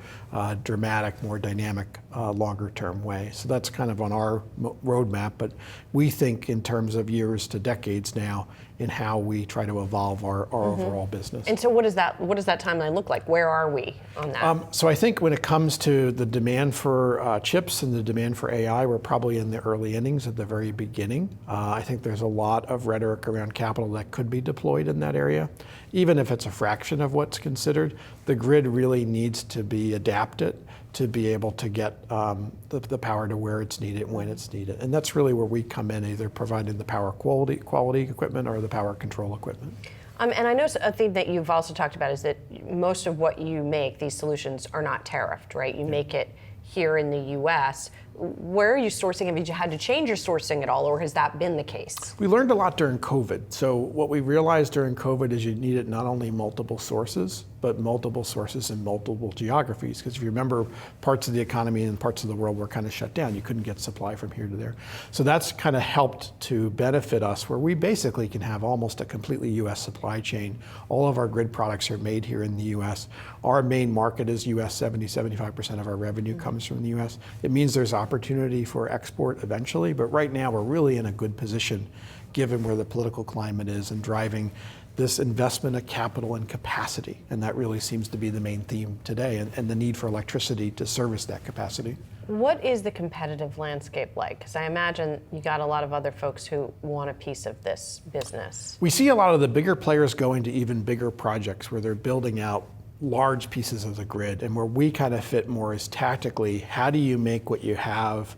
dramatic, more dynamic, longer-term way. So that's kind of on our roadmap, but we think in terms of years to decades now in how we try to evolve our overall business. And so what does that timeline look like? Where are we on that? So I think when it comes to the demand for chips and the demand for AI, we're probably in the early innings at the very beginning. I think there's a lot of rhetoric around capital that could be deployed in that area. Even if it's a fraction of what's considered, the grid really needs to be adapted to be able to get the power to where it's needed when it's needed. And that's really where we come in, either providing the power quality equipment or the power control equipment. And I know a thing that you've also talked about is that most of what you make, these solutions, are not tariffed, right? You make it here in the U.S. Where are you sourcing? Have you had to change your sourcing at all, or has that been the case? We learned a lot during COVID. So what we realized during COVID is you needed not only multiple sources, but multiple sources in multiple geographies. Because if you remember, parts of the economy and parts of the world were kind of shut down. You couldn't get supply from here to there. So that's kind of helped to benefit us, where we basically can have almost a completely U.S. supply chain. All of our grid products are made here in the U.S. Our main market is U.S. 75% of our revenue comes from the U.S. It means there's opportunity for export eventually, but right now we're really in a good position given where the political climate is and driving this investment of capital and capacity. And that really seems to be the main theme today, and the need for electricity to service that capacity. What is the competitive landscape like? Because I imagine you got a lot of other folks who want a piece of this business. We see a lot of the bigger players going to even bigger projects where they're building out large pieces of the grid, and where we kind of fit more is tactically, how do you make what you have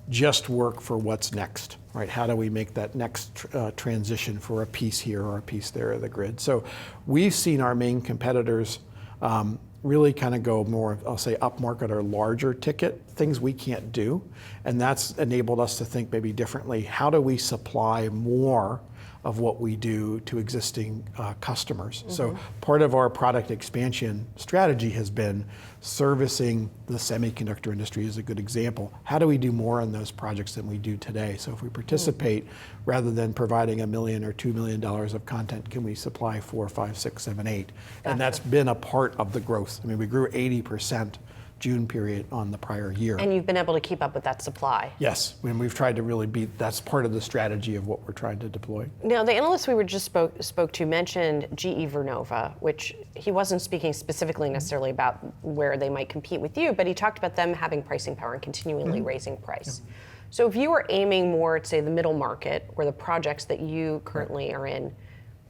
just work for what's next, right? How do we make that next transition for a piece here or a piece there of the grid? So we've seen our main competitors really kind of go more, I'll say, upmarket or larger ticket, things we can't do. And that's enabled us to think maybe differently. How do we supply more of what we do to existing customers. So part of our product expansion strategy has been servicing the semiconductor industry is a good example. How do we do more on those projects than we do today? So if we participate, rather than providing $1 million or $2 million of content, can we supply 4, 5, 6, 7, 8? Gotcha. And that's been a part of the growth. I mean, we grew 80% June period on the prior year. And you've been able to keep up with that supply. Yes, and we've tried to really that's part of the strategy of what we're trying to deploy. Now, the analyst we were just spoke to mentioned GE Vernova, which he wasn't speaking specifically necessarily about where they might compete with you, but he talked about them having pricing power and continually raising price. Yep. So if you were aiming more at, say, the middle market or the projects that you currently are in,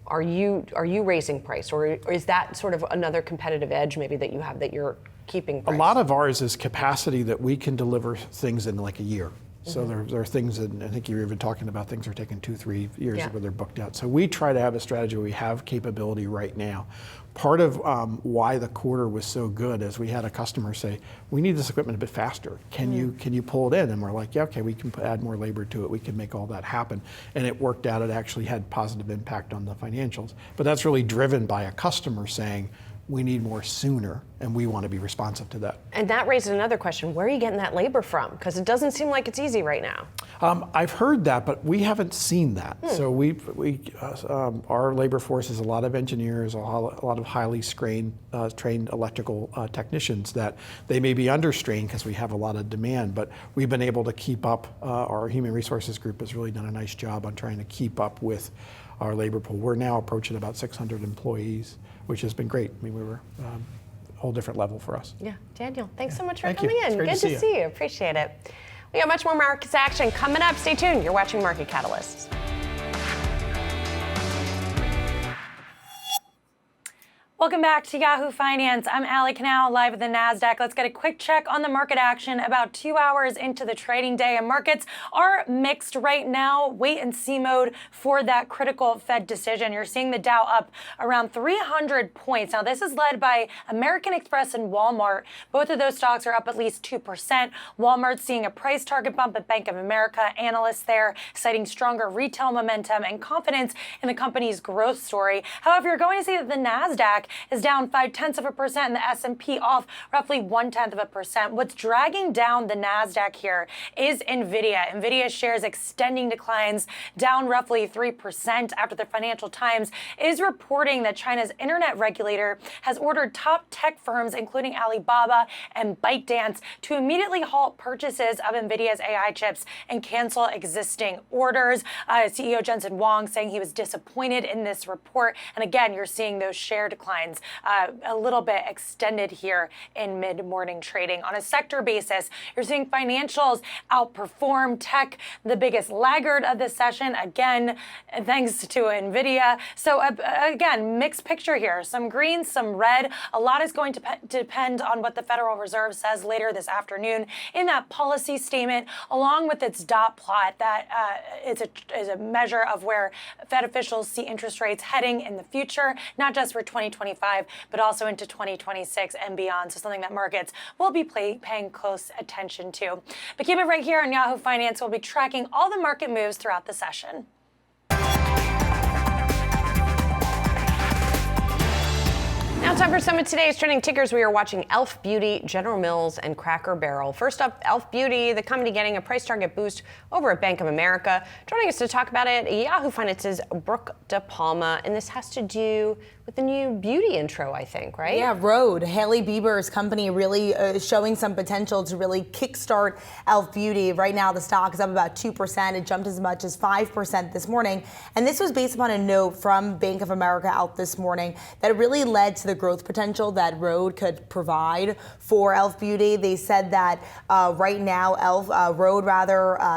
are you raising price, or is that sort of another competitive edge maybe that you have that you're keeping price? A lot of ours is capacity that we can deliver things in like a year. So there are things that I think you're even talking about things are taking 2-3 years where they're booked out. So we try to have a strategy where we have capability right now. Part of why the quarter was so good is we had a customer say, we need this equipment a bit faster. Can you pull it in? And we're like, yeah, okay, we can add more labor to it. We can make all that happen. And it worked out. It actually had positive impact on the financials. But that's really driven by a customer saying, we need more sooner, and we want to be responsive to that. And that raises another question. Where are you getting that labor from? Because it doesn't seem like it's easy right now. I've heard that, but we haven't seen that. So our labor force is a lot of engineers, a lot of highly trained electrical technicians that they may be under strain because we have a lot of demand, but we've been able to keep up. Our human resources group has really done a nice job on trying to keep up with our labor pool. We're now approaching about 600 employees, which has been great. I mean, we were a whole different level for us. Yeah, Daniel, thanks so much for coming in. It's great Good to see you. Appreciate it. We got much more markets action coming up. Stay tuned. You're watching Market Catalysts. Welcome back to Yahoo Finance. I'm Allie Canal, live at the NASDAQ. Let's get a quick check on the market action about 2 hours into the trading day. And markets are mixed right now. Wait and see mode for that critical Fed decision. You're seeing the Dow up around 300 points. Now, this is led by American Express and Walmart. Both of those stocks are up at least 2%. Walmart's seeing a price target bump at Bank of America. Analysts there citing stronger retail momentum and confidence in the company's growth story. However, you're going to see that the NASDAQ is down 0.5% and the S&P off roughly 0.1%. What's dragging down the NASDAQ here is NVIDIA. NVIDIA shares extending declines down roughly 3% after the Financial Times is reporting that China's internet regulator has ordered top tech firms, including Alibaba and ByteDance, to immediately halt purchases of NVIDIA's AI chips and cancel existing orders. CEO Jensen Huang saying he was disappointed in this report. And again, you're seeing those share declines a little bit extended here in mid-morning trading. On a sector basis, you're seeing financials outperform tech, the biggest laggard of the session, again, thanks to NVIDIA. So again, mixed picture here. Some green, some red. A lot is going to depend on what the Federal Reserve says later this afternoon in that policy statement, along with its dot plot that is a measure of where Fed officials see interest rates heading in the future, not just for 2025, but also into 2026 and beyond. So something that markets will be paying close attention to. But keep it right here on Yahoo Finance. We'll be tracking all the market moves throughout the session. Now time for some of today's trending tickers. We are watching Elf Beauty, General Mills, and Cracker Barrel. First up, Elf Beauty, the company getting a price target boost over at Bank of America. Joining us to talk about it, Yahoo Finance's Brooke De Palma, and this has to do with the new beauty intro, I think, right? Yeah, Rhode, Hailey Bieber's company, really showing some potential to really kickstart Elf Beauty. Right now, the stock is up about 2%. It jumped as much as 5% this morning. And this was based upon a note from Bank of America out this morning that really led to the growth potential that Rhode could provide for Elf Beauty. They said that right now, Rhode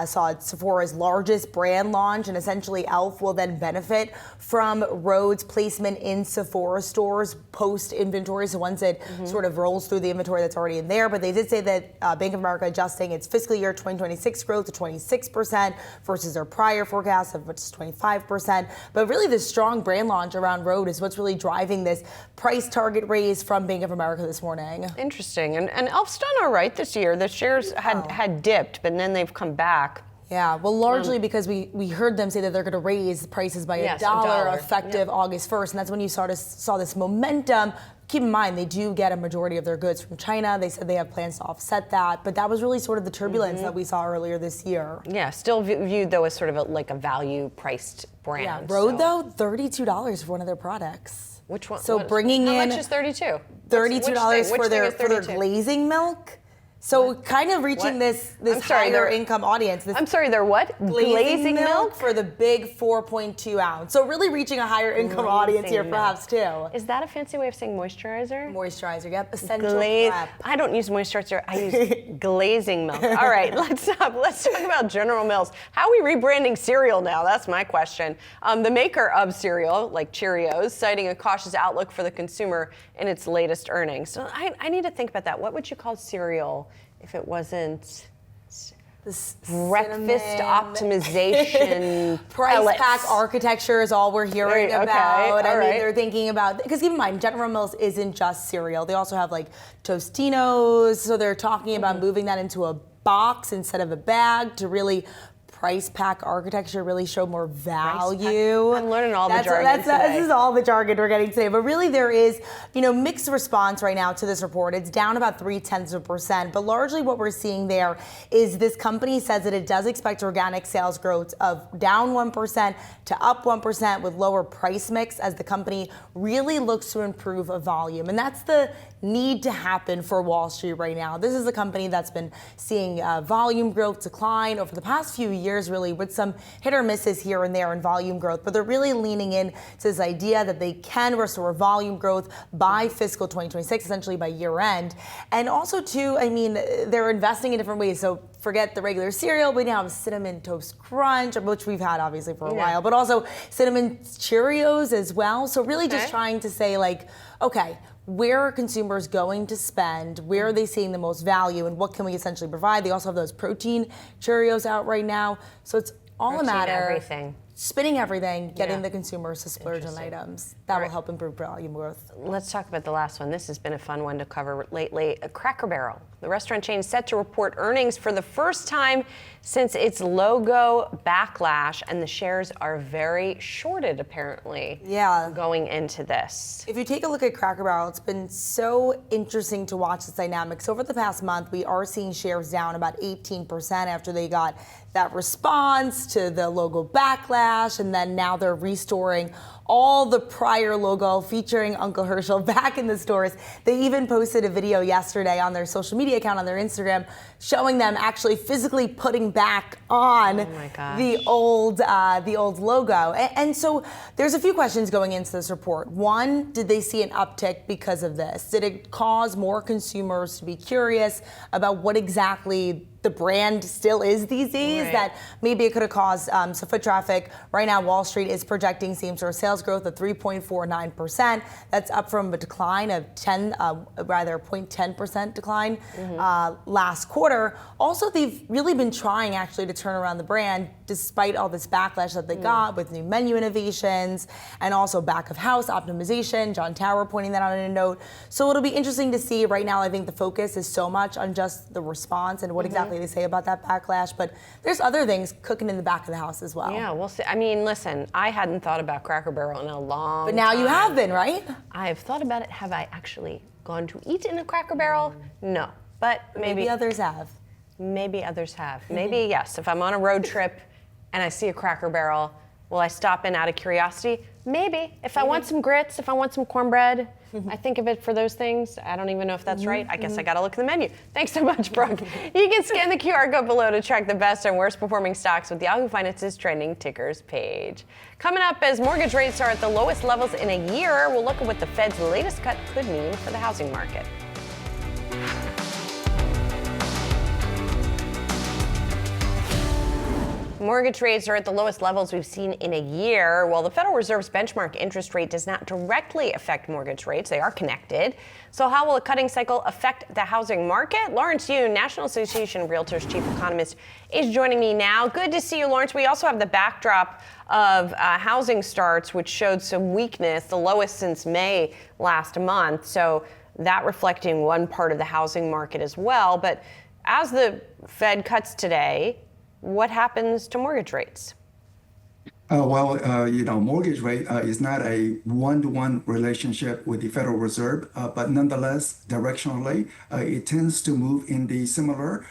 saw Sephora's largest brand launch, and essentially Elf will then benefit from Rhode's placement in Sephora stores post inventory. So once it sort of rolls through the inventory that's already in there. But they did say that Bank of America adjusting its fiscal year 2026 growth to 26% versus their prior forecast of which is 25%. But really the strong brand launch around Rhode is what's really driving this price target raise from Bank of America this morning. Interesting. And Elf's done all right this year. The shares had dipped, but then they've come back. Yeah, well, largely because we heard them say that they're going to raise prices by Yes, a dollar $1. effective August 1st, and that's when you saw this momentum. Keep in mind, they do get a majority of their goods from China. They said they have plans to offset that, but that was really sort of the turbulence that we saw earlier this year. Yeah, still viewed though as sort of like a value-priced brand. Yeah, Rode though, $32 for one of their products. Which one? So bringing in how much is 32? $32 for their $32? glazing milk. So kind of reaching this higher income audience. I'm sorry, they're what? Glazing milk for the big 4.2 ounce. So really reaching a higher income audience here perhaps too. Is that a fancy way of saying moisturizer? Moisturizer, yep. Essential prep. I don't use moisturizer, I use glazing milk. All right, let's talk about General Mills. How are we rebranding cereal now? That's my question. The maker of cereal, like Cheerios, citing a cautious outlook for the consumer in its latest earnings. So I need to think about that. What would you call cereal if it wasn't breakfast optimization? Price pellets. pack architecture is all we're hearing about. I mean, they're thinking about, because keep in mind, General Mills isn't just cereal. They also have like Tostinos. So they're talking about moving that into a box instead of a bag to really price pack architecture, really show more value. I'm learning all the jargon today. This is all the jargon we're getting today. But really there is, mixed response right now to this report. It's down about 0.3%. But largely what we're seeing there is this company says that it does expect organic sales growth of down 1% to up 1% with lower price mix as the company really looks to improve a volume. And that's the need to happen for Wall Street right now. This is a company that's been seeing volume growth decline over the past few years, really, with some hit or misses here and there in volume growth. But they're really leaning in to this idea that they can restore volume growth by fiscal 2026, essentially by year end. And also, too, they're investing in different ways. So forget the regular cereal. We now have Cinnamon Toast Crunch, which we've had obviously for a while, but also Cinnamon Cheerios as well. So really just trying to say, like, okay, where are consumers going to spend? Where are they seeing the most value? And what can we essentially provide? They also have those protein Cheerios out right now. So it's all a matter spinning everything, getting the consumers to splurge on items. That will help improve volume growth. Let's talk about the last one. This has been a fun one to cover lately. Cracker Barrel. The restaurant chain is set to report earnings for the first time since its logo backlash, and the shares are very shorted, apparently, going into this. If you take a look at Cracker Barrel, it's been so interesting to watch this dynamic. So over the past month, we are seeing shares down about 18% after they got that response to the logo backlash, and then now they're restoring all the prior logo featuring Uncle Herschel back in the stores. They even posted a video yesterday on their social media account on their Instagram showing them actually physically putting back on the old logo. And so there's a few questions going into this report. One, did they see an uptick because of this? Did it cause more consumers to be curious about what exactly the brand still is these days, that maybe it could have caused some foot traffic? Right now, Wall Street is projecting same-store sales growth of 3.49%. That's up from a decline of 0.10% decline last quarter. Also, they've really been trying actually to turn around the brand despite all this backlash that they got with new menu innovations and also back of house optimization. John Tower pointing that out in a note. So it'll be interesting to see. Right now, I think the focus is so much on just the response and what exactly they say about that backlash, but there's other things cooking in the back of the house as well. Yeah, we'll see. I mean, listen, I hadn't thought about Cracker Barrel in a long time. But now you have been, right? I have thought about it. Have I actually gone to eat in a Cracker Barrel? No, but maybe others have. Maybe others have. Maybe, yes, if I'm on a road trip and I see a Cracker Barrel, will I stop in out of curiosity? Maybe. If I want some grits, if I want some cornbread, I think of it for those things. I don't even know if that's right. I guess I got to look at the menu. Thanks so much, Brooke. You can scan the QR code below to track the best and worst performing stocks with Yahoo Finance's trending tickers page. Coming up, as mortgage rates are at the lowest levels in a year, we'll look at what the Fed's latest cut could mean for the housing market. Mortgage rates are at the lowest levels we've seen in a year. While the Federal Reserve's benchmark interest rate does not directly affect mortgage rates, they are connected. So how will a cutting cycle affect the housing market? Lawrence Yun, National Association of Realtors chief economist, is joining me now. Good to see you, Lawrence. We also have the backdrop of housing starts, which showed some weakness, the lowest since May last month. So that reflecting one part of the housing market as well. But as the Fed cuts today, what happens to mortgage rates? Mortgage rate is not a one-to-one relationship with the Federal Reserve, but nonetheless, directionally, it tends to move in the similar.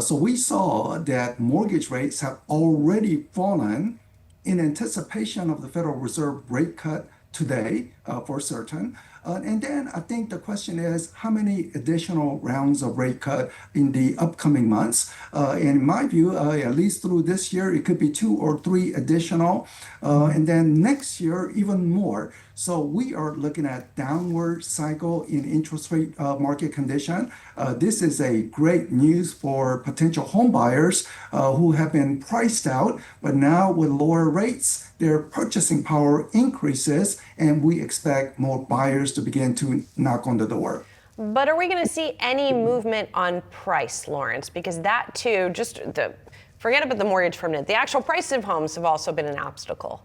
So we saw that mortgage rates have already fallen in anticipation of the Federal Reserve rate cut today, for certain. And then I think the question is how many additional rounds of rate cut in the upcoming months? And in my view, at least through this year, it could be 2 or 3 additional. And then next year, even more. So we are looking at downward cycle in interest rate market condition. This is a great news for potential home buyers who have been priced out, but now with lower rates, their purchasing power increases, and we expect more buyers to begin to knock on the door. But are we going to see any movement on price, Lawrence? Because that too, forget about the mortgage for a minute. The actual price of homes have also been an obstacle.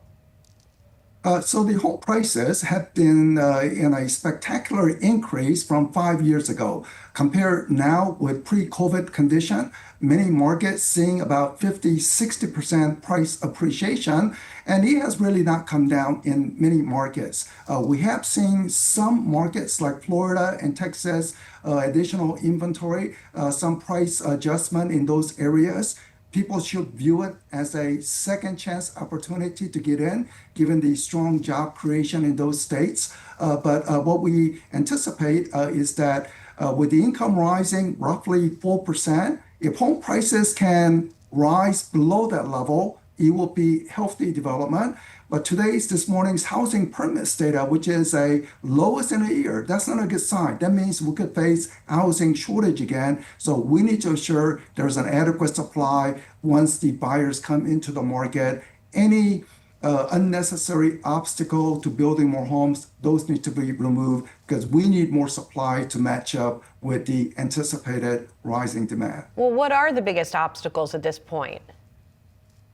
So the home prices have been in a spectacular increase from 5 years ago. Compare now with pre-COVID condition, many markets seeing about 50-60% price appreciation, and it has really not come down in many markets. We have seen some markets like Florida and Texas, additional inventory, some price adjustment in those areas. People should view it as a second chance opportunity to get in, given the strong job creation in those states. But what we anticipate is that with the income rising roughly 4%, if home prices can rise below that level, it will be healthy development. But this morning's housing permits data, which is a lowest in a year, that's not a good sign. That means we could face housing shortage again. So we need to ensure there's an adequate supply once the buyers come into the market. Any unnecessary obstacle to building more homes, those need to be removed because we need more supply to match up with the anticipated rising demand. Well, what are the biggest obstacles at this point?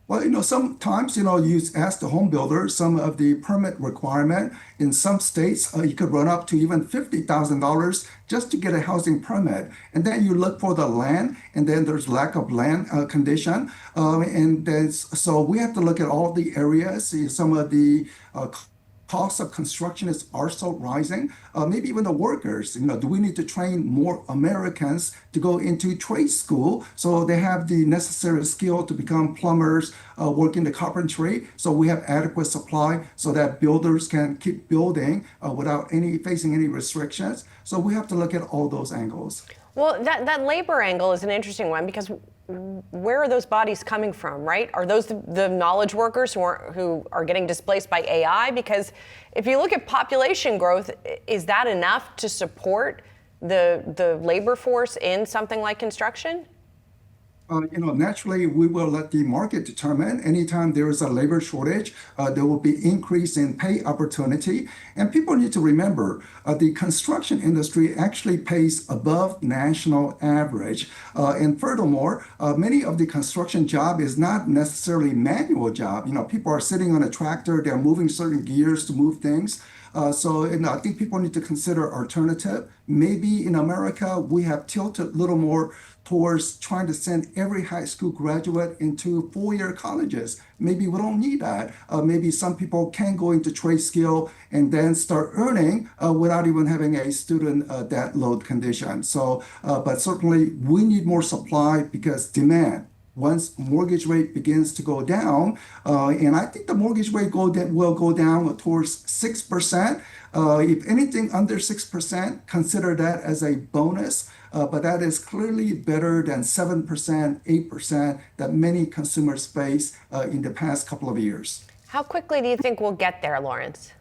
Well, sometimes, you ask the home builder some of the permit requirement. In some states, you could run up to even $50,000 just to get a housing permit. And then you look for the land, and then there's lack of land condition. So we have to look at all the areas, some of the cost of construction is also rising. Maybe even the workers, do we need to train more Americans to go into trade school so they have the necessary skill to become plumbers, work in the carpentry, so we have adequate supply so that builders can keep building without facing any restrictions. So we have to look at all those angles. Well, that labor angle is an interesting one because where are those bodies coming from, right? Are those the knowledge workers who are getting displaced by AI? Because if you look at population growth, is that enough to support the labor force in something like construction? Naturally, we will let the market determine. Anytime there is a labor shortage, there will be increase in pay opportunity. And people need to remember, the construction industry actually pays above national average. And furthermore, many of the construction job is not necessarily manual job. People are sitting on a tractor, they're moving certain gears to move things. So I think people need to consider alternative. Maybe in America, we have tilted a little more towards trying to send every high school graduate into 4-year colleges. Maybe we don't need that. Maybe some people can go into trade skill and then start earning without even having a student debt load condition. So, but certainly we need more supply because demand. Once mortgage rate begins to go down, and I think the mortgage rate will go down towards 6%. If anything under 6%, consider that as a bonus. But that is clearly better than 7%, 8% that many consumers face in the past couple of years. How quickly do you think we'll get there, Lawrence?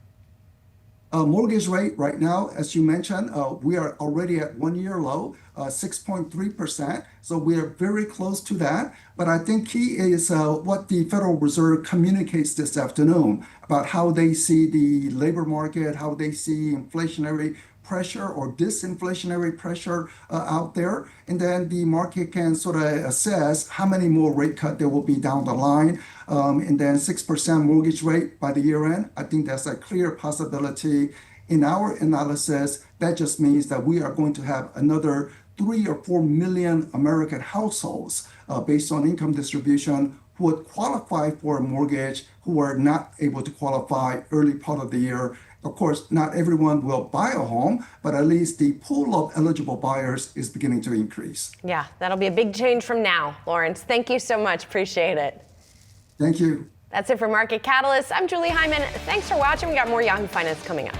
Mortgage rate right now, as you mentioned, we are already at 1-year low, 6.3%. So we are very close to that. But I think key is what the Federal Reserve communicates this afternoon about how they see the labor market, how they see inflationary pressure or disinflationary pressure out there. And then the market can sort of assess how many more rate cuts there will be down the line. And then 6% mortgage rate by the year end. I think that's a clear possibility. In our analysis, that just means that we are going to have another 3 or 4 million American households, based on income distribution, who would qualify for a mortgage, who are not able to qualify early part of the year. Of course, not everyone will buy a home, but at least the pool of eligible buyers is beginning to increase. Yeah, that'll be a big change from now, Lawrence. Thank you so much. Appreciate it. Thank you. That's it for Market Catalyst. I'm Julie Hyman. Thanks for watching. We got more Yahoo Finance coming up.